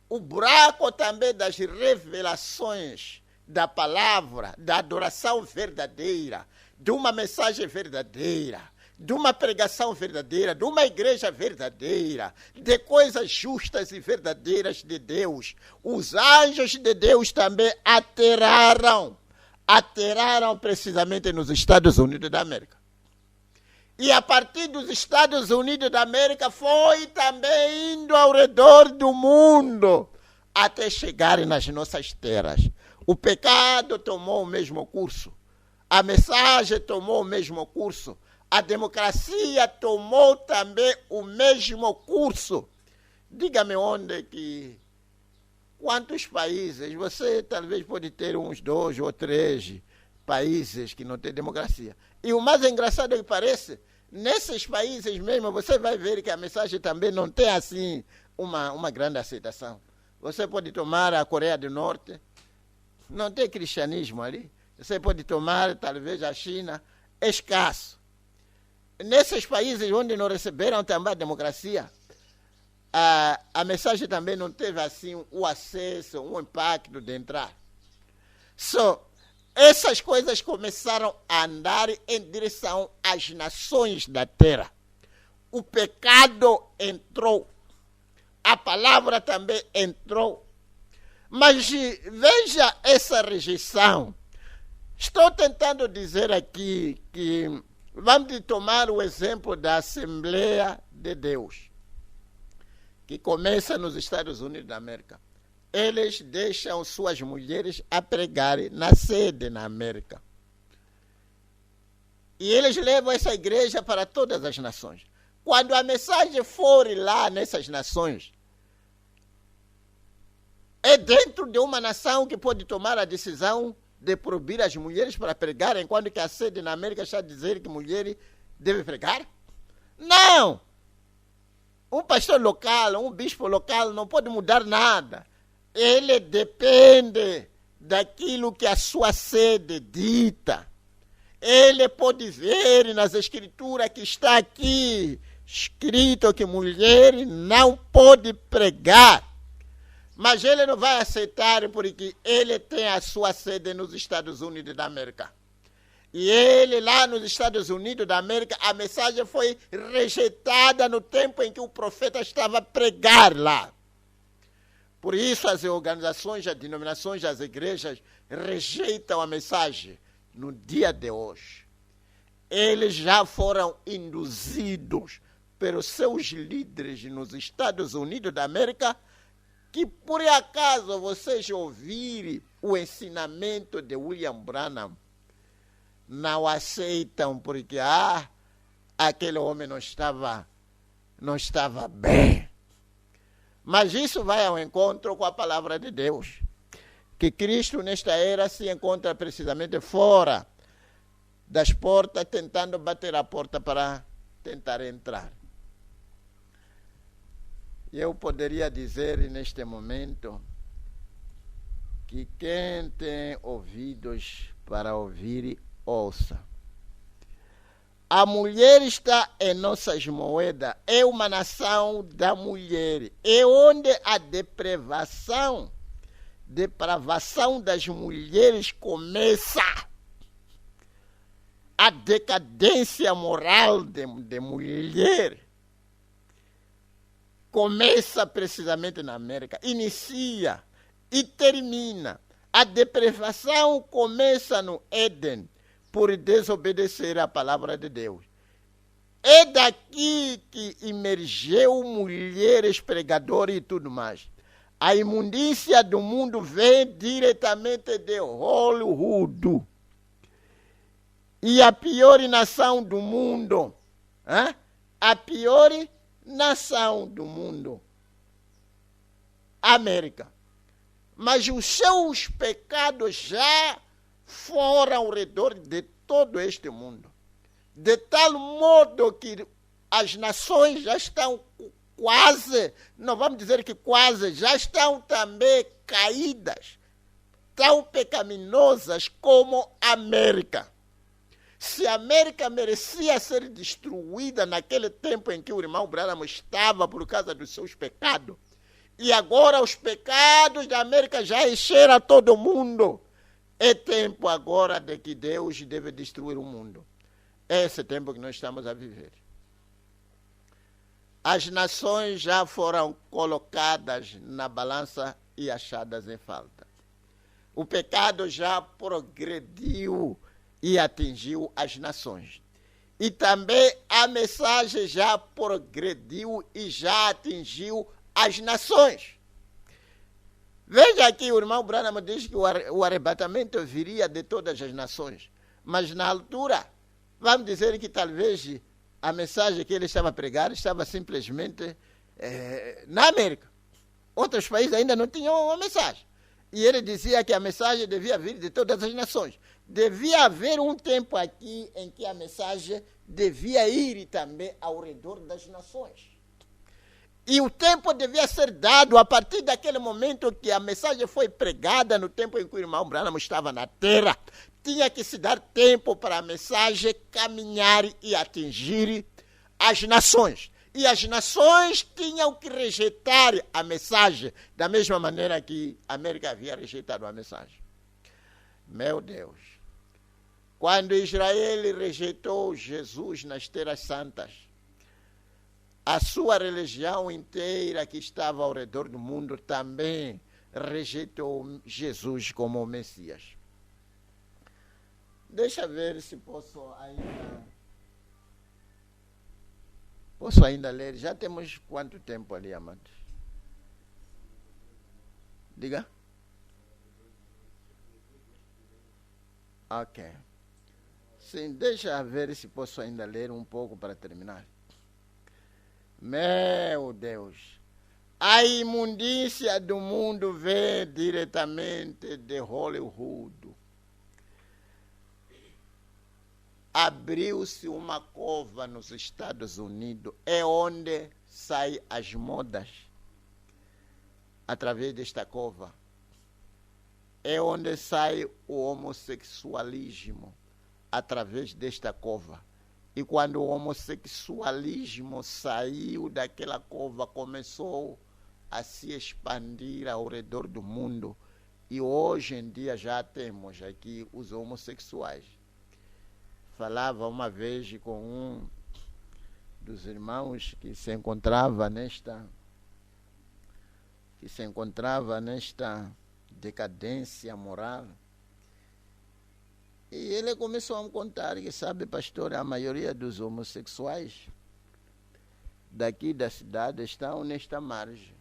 o buraco também das revelações da palavra, da adoração verdadeira, de uma mensagem verdadeira, de uma pregação verdadeira, de uma igreja verdadeira, de coisas justas e verdadeiras de Deus. Os anjos de Deus também aterraram precisamente nos Estados Unidos da América. E a partir dos Estados Unidos da América foi também indo ao redor do mundo, até chegarem nas nossas terras. O pecado tomou o mesmo curso, a mensagem tomou o mesmo curso, a democracia tomou também o mesmo curso. Diga-me quantos países, você talvez pode ter uns 2 ou 3 países que não têm democracia. E o mais engraçado é que parece, nesses países mesmo, você vai ver que a mensagem também não tem assim uma grande aceitação. Você pode tomar a Coreia do Norte, não tem cristianismo ali. Você pode tomar talvez a China, escasso. Nesses países onde não receberam também a democracia, a mensagem também não teve assim o acesso, um impacto de entrar. Essas coisas começaram a andar em direção às nações da terra. O pecado entrou, a palavra também entrou. Mas veja essa rejeição. Estou tentando dizer aqui que vamos tomar o exemplo da Assembleia de Deus, que começa nos Estados Unidos da América. Eles deixam suas mulheres a pregarem na sede na América. E eles levam essa igreja para todas as nações. Quando a mensagem for lá nessas nações, é dentro de uma nação que pode tomar a decisão de proibir as mulheres para pregarem, enquanto que a sede na América está a dizer que mulheres devem pregar? Não! Um pastor local, um bispo local não pode mudar nada. Ele depende daquilo que a sua sede dita. Ele pode ver nas escrituras que está aqui escrito que mulher não pode pregar. Mas ele não vai aceitar porque ele tem a sua sede nos Estados Unidos da América. E ele, lá nos Estados Unidos da América, a mensagem foi rejeitada no tempo em que o profeta estava a pregar lá. Por isso as organizações, as denominações, as igrejas rejeitam a mensagem no dia de hoje. Eles já foram induzidos pelos seus líderes nos Estados Unidos da América, que por acaso vocês ouvirem o ensinamento de William Branham, não aceitam porque aquele homem não estava bem. Mas isso vai ao encontro com a palavra de Deus, que Cristo nesta era se encontra precisamente fora das portas, tentando bater a porta para tentar entrar. Eu poderia dizer neste momento que quem tem ouvidos para ouvir, ouça. A mulher está em nossas moedas, é uma nação da mulher. É onde a depravação das mulheres começa. A decadência moral de mulher começa precisamente na América, inicia e termina. A depravação começa no Éden, por desobedecer à palavra de Deus. É daqui que emergeu mulheres pregadoras e tudo mais. A imundícia do mundo vem diretamente de Hollywood. E a pior nação do mundo, a pior nação do mundo, América. Mas os seus pecados já foram ao redor de todo este mundo. De tal modo que as nações já estão quase, não vamos dizer que quase, já estão também caídas, tão pecaminosas como a América. Se a América merecia ser destruída naquele tempo em que o irmão Branham estava por causa dos seus pecados, e agora os pecados da América já encheram todo mundo, é tempo agora de que Deus deve destruir o mundo. É esse tempo que nós estamos a viver. As nações já foram colocadas na balança e achadas em falta. O pecado já progrediu e atingiu as nações. E também a mensagem já progrediu e já atingiu as nações. Veja aqui, o irmão Branham diz que o arrebatamento viria de todas as nações. Mas na altura, vamos dizer que talvez a mensagem que ele estava a pregar estava simplesmente na América. Outros países ainda não tinham uma mensagem. E ele dizia que a mensagem devia vir de todas as nações. Devia haver um tempo aqui em que a mensagem devia ir também ao redor das nações. E o tempo devia ser dado a partir daquele momento que a mensagem foi pregada, no tempo em que o irmão Branham estava na terra. Tinha que se dar tempo para a mensagem caminhar e atingir as nações. E as nações tinham que rejeitar a mensagem da mesma maneira que a América havia rejeitado a mensagem. Meu Deus. Quando Israel rejeitou Jesus nas terras santas, a sua religião inteira que estava ao redor do mundo também rejeitou Jesus como o Messias. Deixa ver se posso ainda ler. Já temos quanto tempo ali, amados? Diga. Ok. Sim, deixa ver se posso ainda ler um pouco para terminar. Meu Deus, a imundícia do mundo vem diretamente de Hollywood. Abriu-se uma cova nos Estados Unidos, é onde saem as modas. Através desta cova, é onde sai o homossexualismo, através desta cova. E quando o homossexualismo saiu daquela cova, começou a se expandir ao redor do mundo. E hoje em dia já temos aqui os homossexuais. falava uma vez com um dos irmãos que se encontrava nesta decadência moral. E ele começou a me contar que, sabe, pastor, a maioria dos homossexuais daqui da cidade estão nesta margem.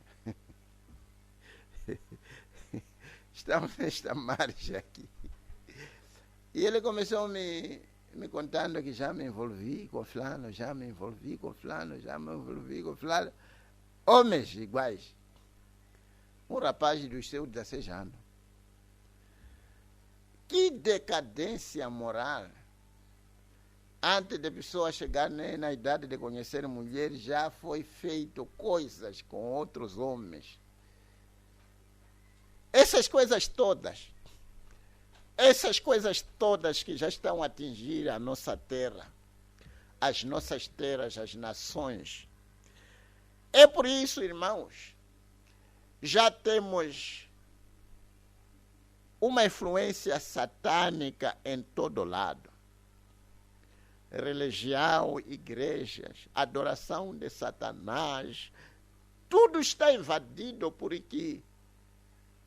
Estão nesta margem aqui. E ele começou me contando que já me envolvi com fulano, homens iguais. Um rapaz dos seus 16 anos. Que decadência moral! Antes da pessoa chegar na idade de conhecer mulheres, já foi feito coisas com outros homens. Essas coisas todas que já estão a atingir a nossa terra, as nossas terras, as nações. É por isso, irmãos, já temos uma influência satânica em todo lado. Religião, igrejas, adoração de Satanás, tudo está invadido porque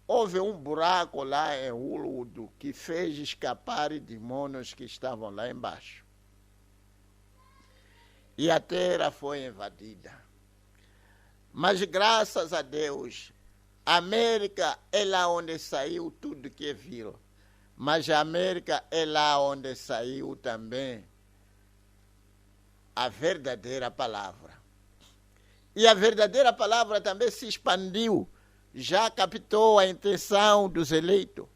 houve um buraco lá em Ulud que fez escapar demônios que estavam lá embaixo. E a terra foi invadida. Mas graças a Deus, a América é lá onde saiu tudo que viram. Mas a América é lá onde saiu também a verdadeira palavra. E a verdadeira palavra também se expandiu, já captou a intenção dos eleitos.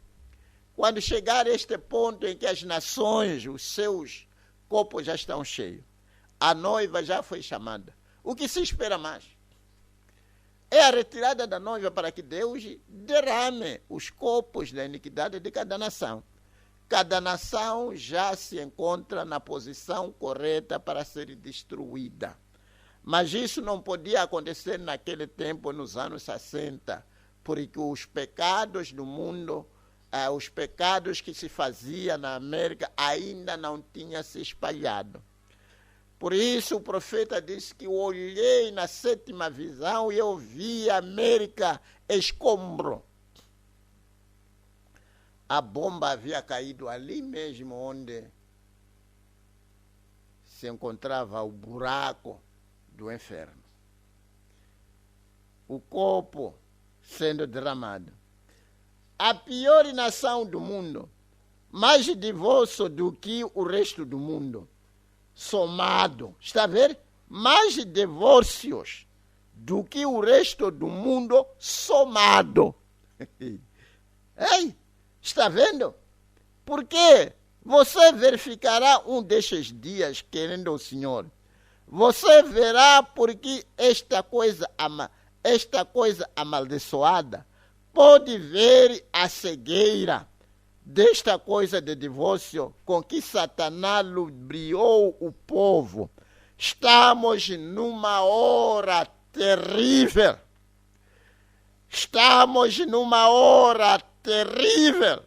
Quando chegar a este ponto em que as nações, os seus copos já estão cheios, a noiva já foi chamada. O que se espera mais? É a retirada da noiva para que Deus derrame os copos da iniquidade de cada nação. Cada nação já se encontra na posição correta para ser destruída. Mas isso não podia acontecer naquele tempo, nos anos 60, porque os pecados do mundo, os pecados que se faziam na América ainda não tinham se espalhado. Por isso o profeta disse que eu olhei na 7ª visão e eu vi a América escombro. A bomba havia caído ali mesmo onde se encontrava o buraco do inferno. O corpo sendo derramado. A pior nação do mundo, mais divórcio do que o resto do mundo, somado. Está a ver? Mais divórcios do que o resto do mundo somado. Ei, está vendo? Porque você verificará um destes dias, querendo o Senhor. Você verá porque esta coisa amaldiçoada pode ver a cegueira desta coisa de divórcio com que Satanás lubriou o povo. Estamos numa hora terrível. Estamos numa hora terrível.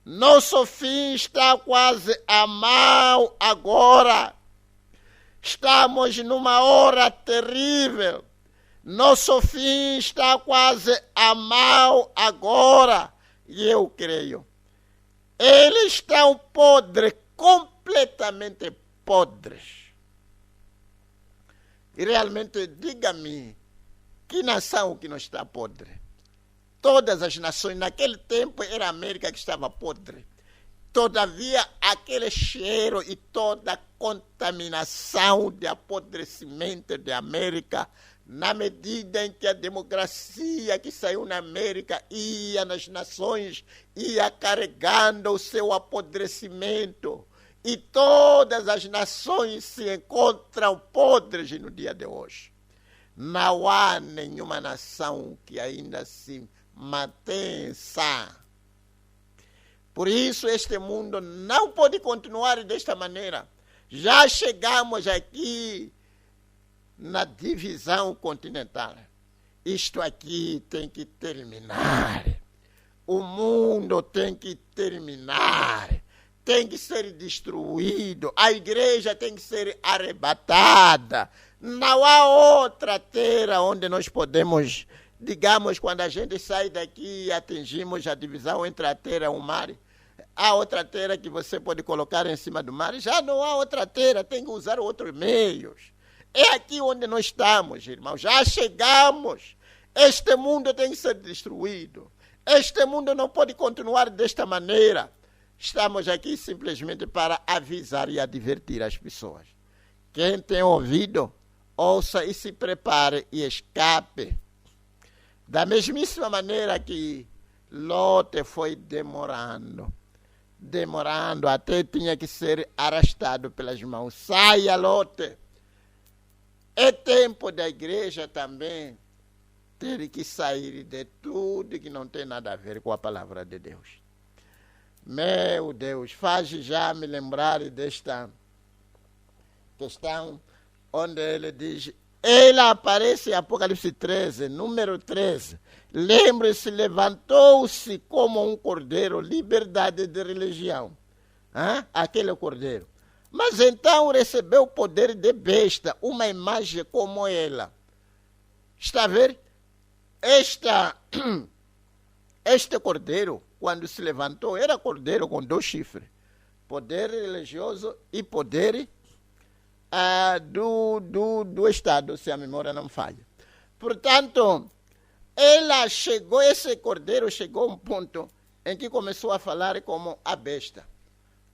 Nosso fim está quase a mão agora. Estamos numa hora terrível. Nosso fim está quase a mão agora. E eu creio. Eles estão podres, completamente podres. E realmente, diga-me, que nação que não está podre? Todas as nações, naquele tempo era a América que estava podre. Todavia, aquele cheiro e toda a contaminação de apodrecimento da América, na medida em que a democracia que saiu na América ia nas nações, ia carregando o seu apodrecimento. E todas as nações se encontram podres no dia de hoje. Não há nenhuma nação que ainda se mantém sã. Por isso, este mundo não pode continuar desta maneira. Já chegamos aqui na divisão continental. Isto aqui tem que terminar. O mundo tem que terminar. tem que ser destruído, a igreja tem que ser arrebatada. Não há outra terra onde nós podemos, digamos, quando a gente sai daqui e atingimos a divisão entre a terra e o mar, há outra terra que você pode colocar em cima do mar, já não há outra terra, tem que usar outros meios. É aqui onde nós estamos, irmãos, já chegamos. Este mundo tem que ser destruído. Este mundo não pode continuar desta maneira. Estamos aqui simplesmente para avisar e advertir as pessoas. Quem tem ouvido, ouça e se prepare e escape. Da mesmíssima maneira que Lote foi demorando, até tinha que ser arrastado pelas mãos. Saia, Lote! É tempo da igreja também ter que sair de tudo que não tem nada a ver com a palavra de Deus. Meu Deus, faz já me lembrar desta questão onde ele diz, ele aparece em Apocalipse 13, número 13. Lembre-se, levantou-se como um cordeiro, liberdade de religião. Aquele cordeiro. Mas então recebeu o poder de besta, uma imagem como ela. Está a ver? Este cordeiro, quando se levantou, era cordeiro com 2 chifres. Poder religioso e poder do Estado, se a memória não falha. Portanto, esse cordeiro chegou a um ponto em que começou a falar como a besta.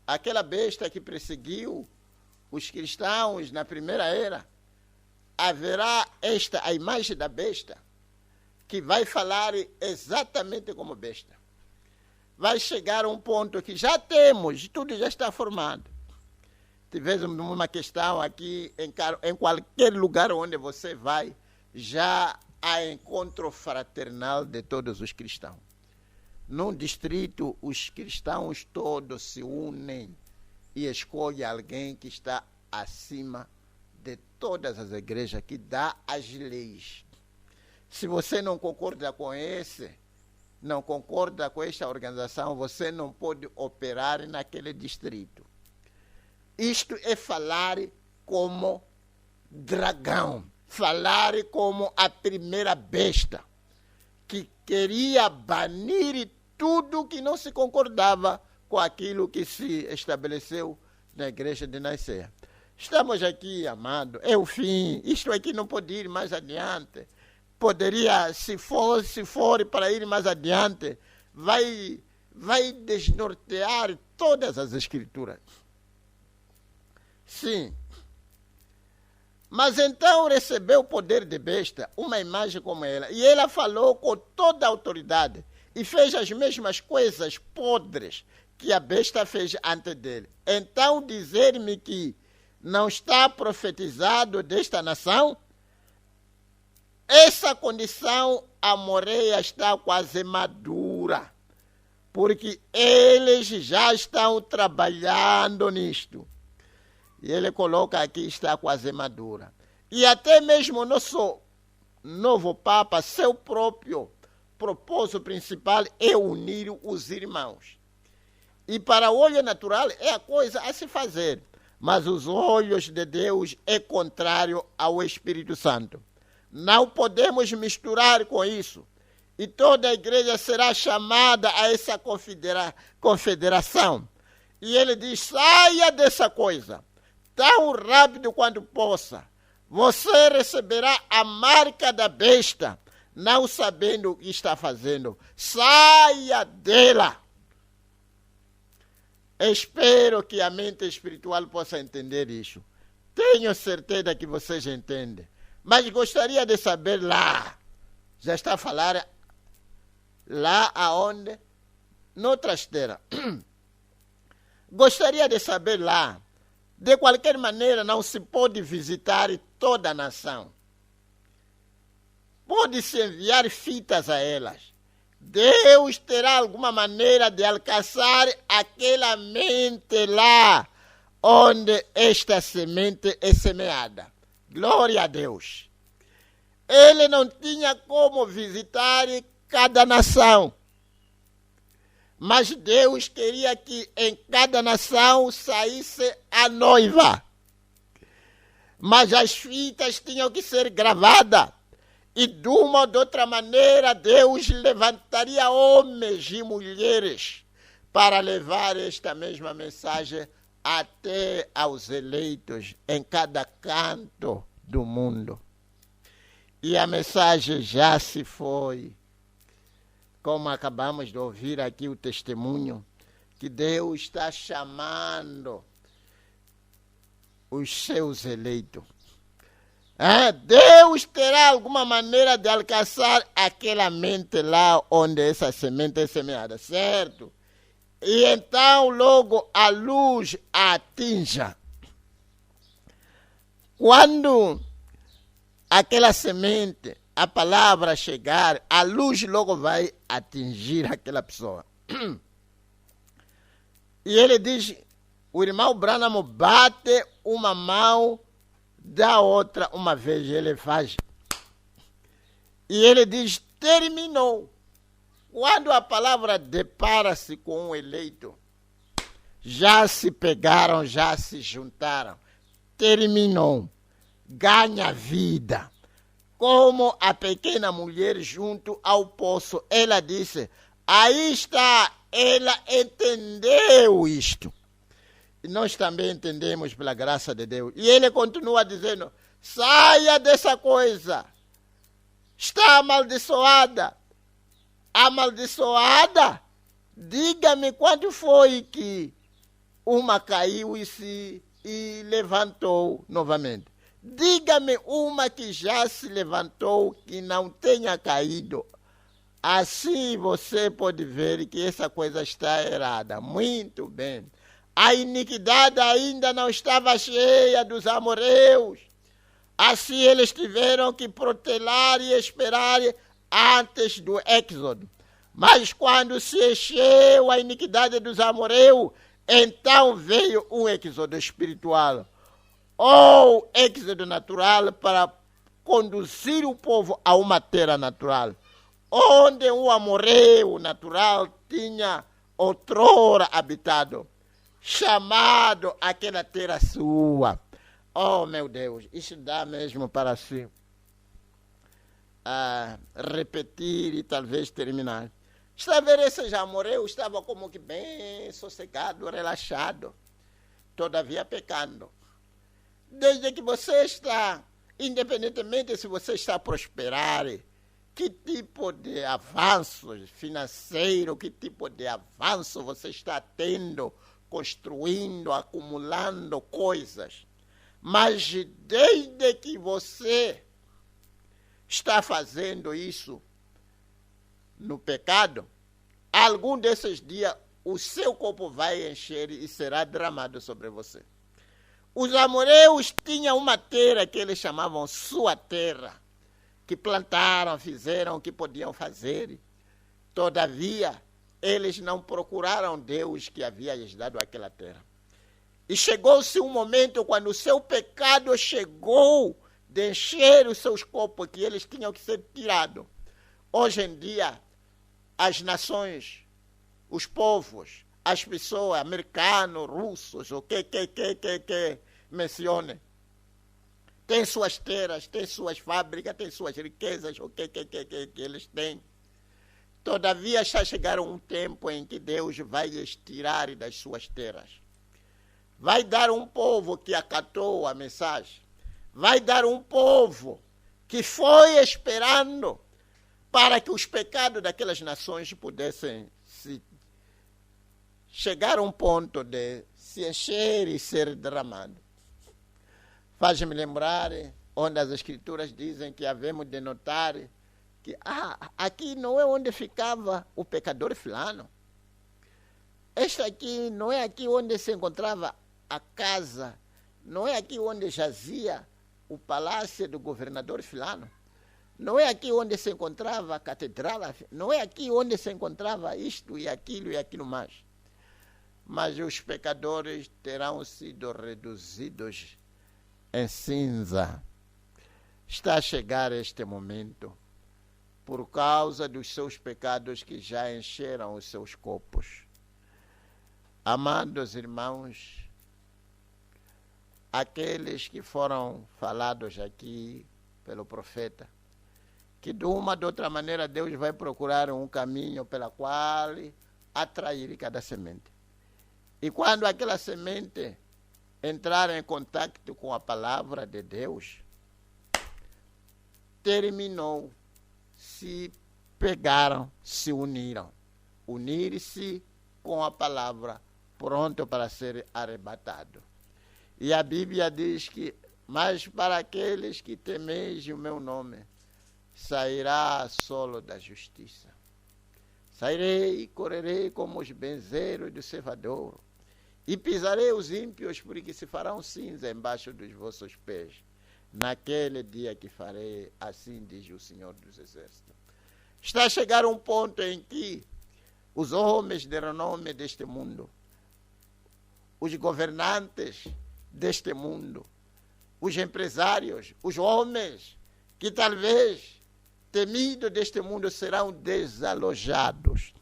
Aquela besta que perseguiu os cristãos na primeira era, haverá a imagem da besta, que vai falar exatamente como besta. Vai chegar a um ponto que já temos, tudo já está formado. Tivemos uma questão aqui, em qualquer lugar onde você vai, já há encontro fraternal de todos os cristãos. Num distrito, os cristãos todos se unem e escolhem alguém que está acima de todas as igrejas, que dá as leis. Se você não concorda com não concorda com esta organização, você não pode operar naquele distrito. Isto é falar como dragão, falar como a primeira besta, que queria banir tudo que não se concordava com aquilo que se estabeleceu na igreja de Nicéia. Estamos aqui, amado, é o fim, isto aqui não pode ir mais adiante. Poderia, se for para ir mais adiante, vai desnortear todas as escrituras. Sim. Mas então recebeu o poder de besta, uma imagem como ela. E ela falou com toda a autoridade e fez as mesmas coisas podres que a besta fez antes dele. Então dizer-me que não está profetizado desta nação? Essa condição amoreia está quase madura, porque eles já estão trabalhando nisto. E ele coloca aqui, está quase madura. E até mesmo o nosso novo Papa, seu próprio propósito principal é unir os irmãos. E para o olho natural é a coisa a se fazer, mas os olhos de Deus é contrário ao Espírito Santo. Não podemos misturar com isso. E toda a igreja será chamada a essa confederação. E ele diz, saia dessa coisa, tão rápido quanto possa. Você receberá a marca da besta, não sabendo o que está fazendo. Saia dela. Espero que a mente espiritual possa entender isso. Tenho certeza que vocês entendem. Mas gostaria de saber lá. Já está a falar lá aonde? Noutras terras. Gostaria de saber lá. De qualquer maneira, não se pode visitar toda a nação. Pode-se enviar fitas a elas. Deus terá alguma maneira de alcançar aquela mente lá onde esta semente é semeada. Glória a Deus. Ele não tinha como visitar cada nação. Mas Deus queria que em cada nação saísse a noiva. Mas as fitas tinham que ser gravadas. E de uma ou de outra maneira, Deus levantaria homens e mulheres para levar esta mesma mensagem até aos eleitos em cada canto do mundo. E a mensagem já se foi. Como acabamos de ouvir aqui o testemunho, que Deus está chamando os seus eleitos. Deus terá alguma maneira de alcançar aquela mente lá onde essa semente é semeada, certo? E então logo a luz atinja. Quando aquela semente, a palavra chegar, a luz logo vai atingir aquela pessoa. E ele diz, o irmão Branham bate uma mão da outra uma vez, ele faz. E ele diz, terminou. Quando a palavra depara-se com um eleito, já se pegaram, já se juntaram. Terminou. Ganha vida. Como a pequena mulher junto ao poço, ela disse, aí está, ela entendeu isto. E nós também entendemos pela graça de Deus. E ele continua dizendo, saia dessa coisa. Está amaldiçoada. Amaldiçoada? Diga-me quando foi que uma caiu e levantou novamente. Diga-me uma que já se levantou, que não tenha caído. Assim você pode ver que essa coisa está errada. Muito bem. A iniquidade ainda não estava cheia dos amorreus. Assim eles tiveram que protelar e esperar antes do êxodo. Mas quando se encheu a iniquidade dos amorreus, então veio um êxodo espiritual. Ou êxodo natural para conduzir o povo a uma terra natural, onde o amorreu natural tinha outrora habitado, chamado aquela terra sua. Oh, meu Deus, isso dá mesmo para si repetir e talvez terminar. Está vendo, esse já morreu, estava como que bem sossegado, relaxado, todavia pecando. Desde que você está, independentemente se você está a prosperar, que tipo de avanço financeiro, que tipo de avanço você está tendo, construindo, acumulando coisas. Mas desde que você está fazendo isso no pecado, algum desses dias o seu corpo vai encher e será derramado sobre você. Os amorreus tinham uma terra que eles chamavam sua terra, que plantaram, fizeram o que podiam fazer. Todavia, eles não procuraram Deus que havia lhes dado aquela terra. E chegou-se um momento quando o seu pecado chegou de encher os seus corpos, que eles tinham que ser tirados. Hoje em dia, as nações, os povos, as pessoas, americanos, russos, o que mencione, tem suas terras, tem suas fábricas, tem suas riquezas, o que eles têm. Todavia, já chegaram um tempo em que Deus vai lhes tirar das suas terras. Vai dar um povo que acatou a mensagem. Vai dar um povo que foi esperando para que os pecados daquelas nações pudessem chegar a um ponto de se encher e ser derramado. Faz-me lembrar onde as escrituras dizem que havemos de notar que aqui não é onde ficava o pecador fulano. Este aqui não é aqui onde se encontrava a casa, não é aqui onde jazia o palácio do governador fulano. Não é aqui onde se encontrava a catedral, não é aqui onde se encontrava isto e aquilo mais. Mas os pecadores terão sido reduzidos em cinza. Está a chegar este momento por causa dos seus pecados que já encheram os seus copos. Amados irmãos, aqueles que foram falados aqui pelo profeta, que de uma ou de outra maneira Deus vai procurar um caminho pela qual atrair cada semente. E quando aquela semente entrar em contato com a palavra de Deus, terminou, se pegaram, se uniram. Unir-se com a palavra, pronto para ser arrebatado. E a Bíblia diz que, mas para aqueles que temeis o meu nome, sairá solo da justiça. Sairei e correrei como os benzeiros do cevadouro, e pisarei os ímpios, porque se farão cinza embaixo dos vossos pés. Naquele dia que farei, assim diz o Senhor dos Exércitos. Está a chegar um ponto em que os homens de renome deste mundo, os governantes deste mundo, os empresários, os homens que talvez temidos deste mundo serão desalojados.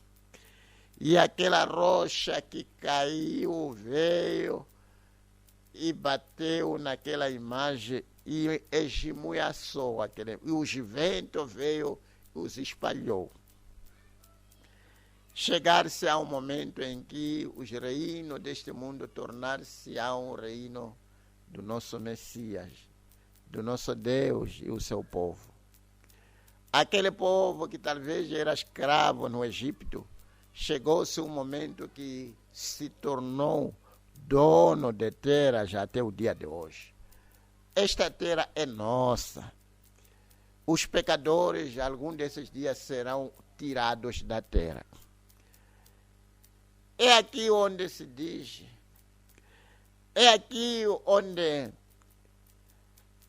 E aquela rocha que caiu, veio e bateu naquela imagem e esmiuçou aquele, e os ventos veio e os espalhou. Chegar-se a um momento em que os reinos deste mundo tornar-se a um reino do nosso Messias, do nosso Deus e o seu povo. Aquele povo que talvez era escravo no Egito, chegou-se um momento que se tornou dono de terra já até o dia de hoje. Esta terra é nossa. Os pecadores, algum desses dias, serão tirados da terra. É aqui onde se diz, é aqui onde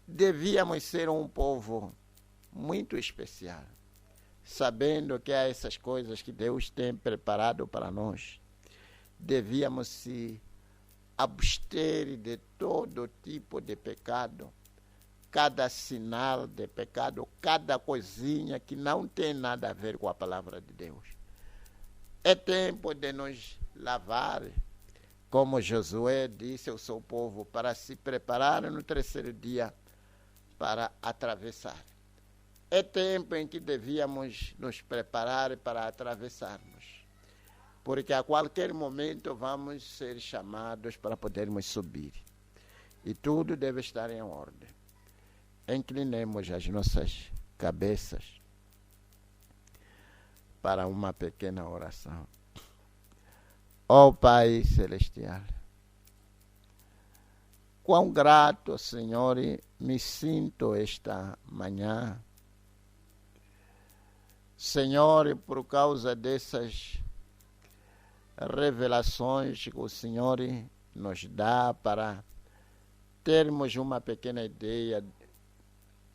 devíamos ser um povo muito especial, sabendo que há essas coisas que Deus tem preparado para nós. Devíamos se abster de todo tipo de pecado, cada sinal de pecado, cada coisinha que não tem nada a ver com a palavra de Deus. É tempo de nos lavar, como Josué disse ao seu povo, para se preparar no terceiro dia para atravessar. É tempo em que devíamos nos preparar para atravessarmos, porque a qualquer momento vamos ser chamados para podermos subir. E tudo deve estar em ordem. Inclinemos as nossas cabeças para uma pequena oração. Ó Pai Celestial, quão grato, Senhor, me sinto esta manhã, Senhor, por causa dessas revelações que o Senhor nos dá para termos uma pequena ideia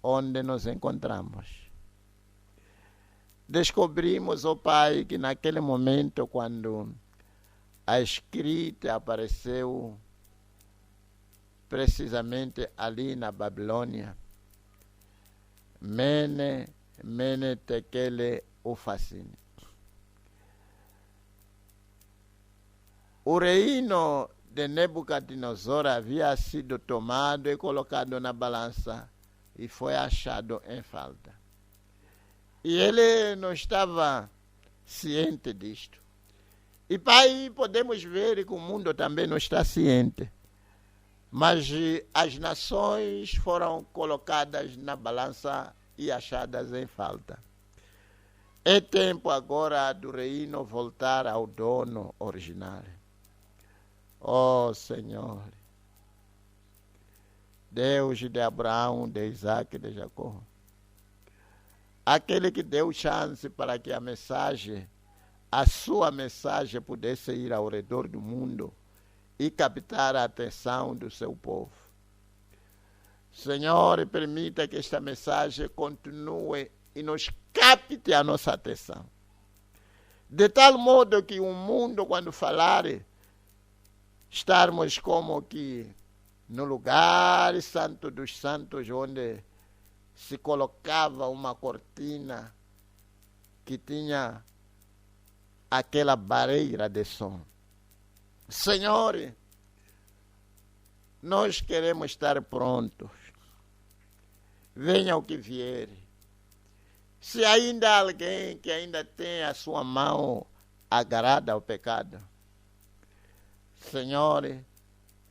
onde nos encontramos. Descobrimos, ó Pai, que naquele momento, quando a escrita apareceu precisamente ali na Babilônia, Mene Tekele Ufasine. O reino de Nebuchadnezzar havia sido tomado e colocado na balança e foi achado em falta. E ele não estava ciente disto. E Pai, podemos ver que o mundo também não está ciente. Mas as nações foram colocadas na balança e achadas em falta. É tempo agora do reino voltar ao dono original. Ó Senhor, Deus de Abraão, de Isaac e de Jacó, aquele que deu chance para que a mensagem, a sua mensagem pudesse ir ao redor do mundo e captar a atenção do seu povo. Senhor, permita que esta mensagem continue e nos capte a nossa atenção. De tal modo que o mundo, quando falar, estarmos como que no lugar santo dos santos, onde se colocava uma cortina que tinha aquela barreira de som. Senhor, nós queremos estar prontos. Venha o que vier. Se ainda há alguém que ainda tem a sua mão agarrada ao pecado, Senhor,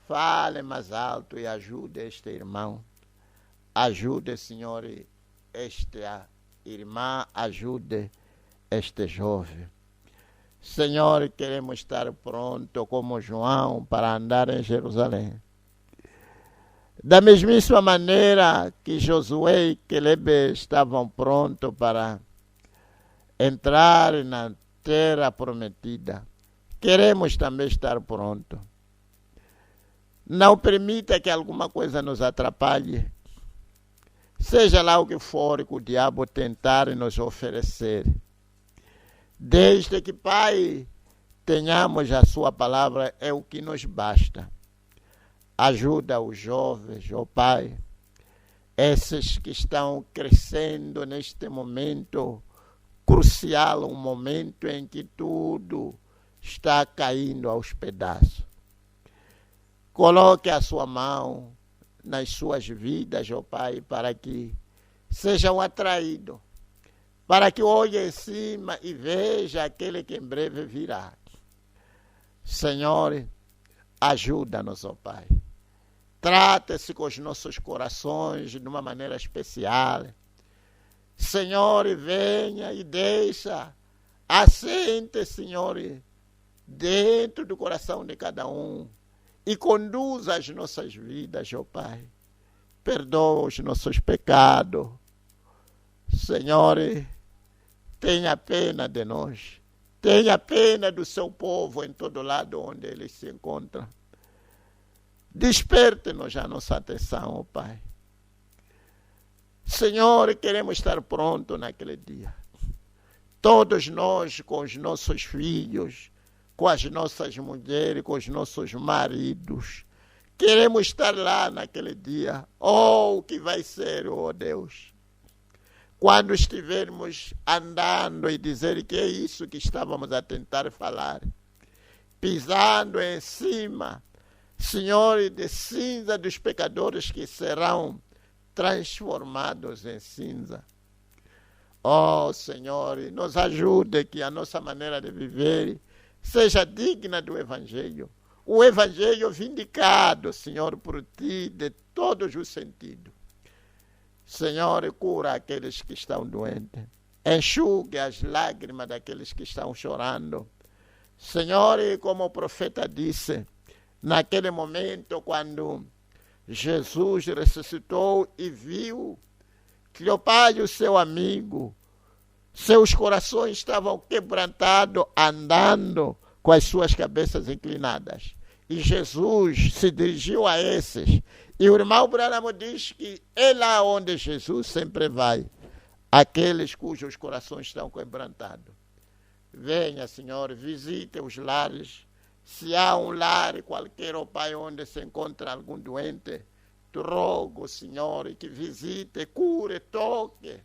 fale mais alto e ajude este irmão. Ajude, Senhor, esta irmã, ajude este jovem. Senhor, queremos estar prontos como João para andar em Jerusalém. Da mesmíssima maneira que Josué e Caleb estavam prontos para entrar na terra prometida, queremos também estar prontos. Não permita que alguma coisa nos atrapalhe. Seja lá o que for que o diabo tentar nos oferecer. Desde que, Pai, tenhamos a sua palavra, é o que nos basta. Ajuda os jovens, ó Pai, esses que estão crescendo neste momento crucial, um momento em que tudo está caindo aos pedaços. Coloque a sua mão nas suas vidas, ó Pai, para que sejam atraídos, para que olhem em cima e vejam aquele que em breve virá. Senhor, ajuda-nos, ó Pai. Trata-se com os nossos corações de uma maneira especial. Senhor, venha e deixa, assente, Senhor, dentro do coração de cada um e conduza as nossas vidas, ó Pai. Perdoa os nossos pecados. Senhor, tenha pena de nós. Tenha pena do seu povo em todo lado onde eles se encontram. Desperte-nos a nossa atenção, ó Pai. Senhor, queremos estar prontos naquele dia. Todos nós, com os nossos filhos, com as nossas mulheres, com os nossos maridos, queremos estar lá naquele dia. Oh, o que vai ser, oh Deus. Quando estivermos andando e dizer que é isso que estávamos a tentar falar, pisando em cima, Senhor, de cinza dos pecadores que serão transformados em cinza. Oh, Senhor, nos ajude que a nossa maneira de viver seja digna do Evangelho. O Evangelho vindicado, Senhor, por Ti, de todos os sentidos. Senhor, cura aqueles que estão doentes. Enxugue as lágrimas daqueles que estão chorando. Senhor, como o profeta disse, naquele momento quando Jesus ressuscitou e viu que o Pai, o seu amigo, seus corações estavam quebrantados, andando com as suas cabeças inclinadas. E Jesus se dirigiu a esses. E o irmão Branham diz que é lá onde Jesus sempre vai, aqueles cujos corações estão quebrantados. Venha, Senhor, visite os lares. Se há um lar qualquer, ó Pai, onde se encontra algum doente, te rogo, Senhor, que visite, cure, toque.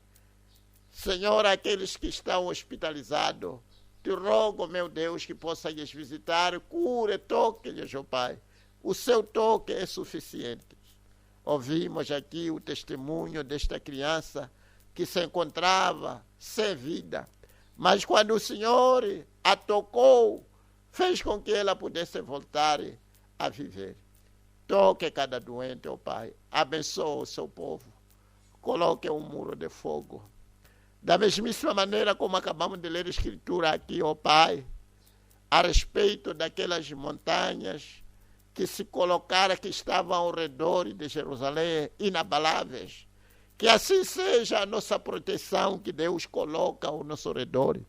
Senhor, aqueles que estão hospitalizados, te rogo, meu Deus, que possa lhes visitar, cure, toque-lhes, ó Pai. O seu toque é suficiente. Ouvimos aqui o testemunho desta criança que se encontrava sem vida, mas quando o Senhor a tocou, fez com que ela pudesse voltar a viver. Toque cada doente, ó Pai. Abençoe o seu povo. Coloque um muro de fogo. Da mesmíssima maneira como acabamos de ler a Escritura aqui, ó Pai, a respeito daquelas montanhas que se colocaram, que estavam ao redor de Jerusalém, inabaláveis. Que assim seja a nossa proteção que Deus coloca ao nosso redor.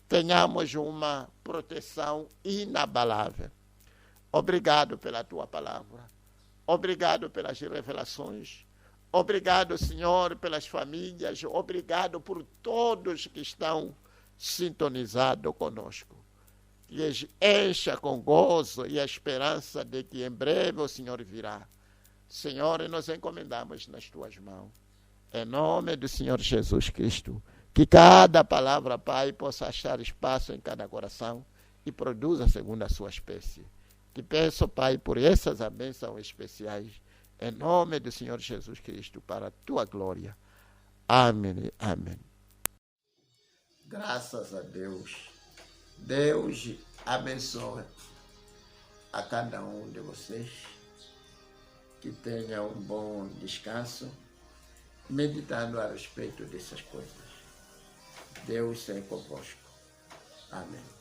Tenhamos uma proteção inabalável. Obrigado pela tua palavra. Obrigado pelas revelações. Obrigado, Senhor, pelas famílias. Obrigado por todos que estão sintonizados conosco. Que lhes encha com gozo e a esperança de que em breve o Senhor virá. Senhor, nos encomendamos nas tuas mãos. Em nome do Senhor Jesus Cristo, Que cada palavra, Pai, possa achar espaço em cada coração e produza segundo a sua espécie. Te peço, Pai, por essas bênçãos especiais, em nome do Senhor Jesus Cristo, para a tua glória. Amém. Amém. Graças a Deus. Deus abençoe a cada um de vocês. Que tenha um bom descanso, meditando a respeito dessas coisas. Deus seja convosco. Amém.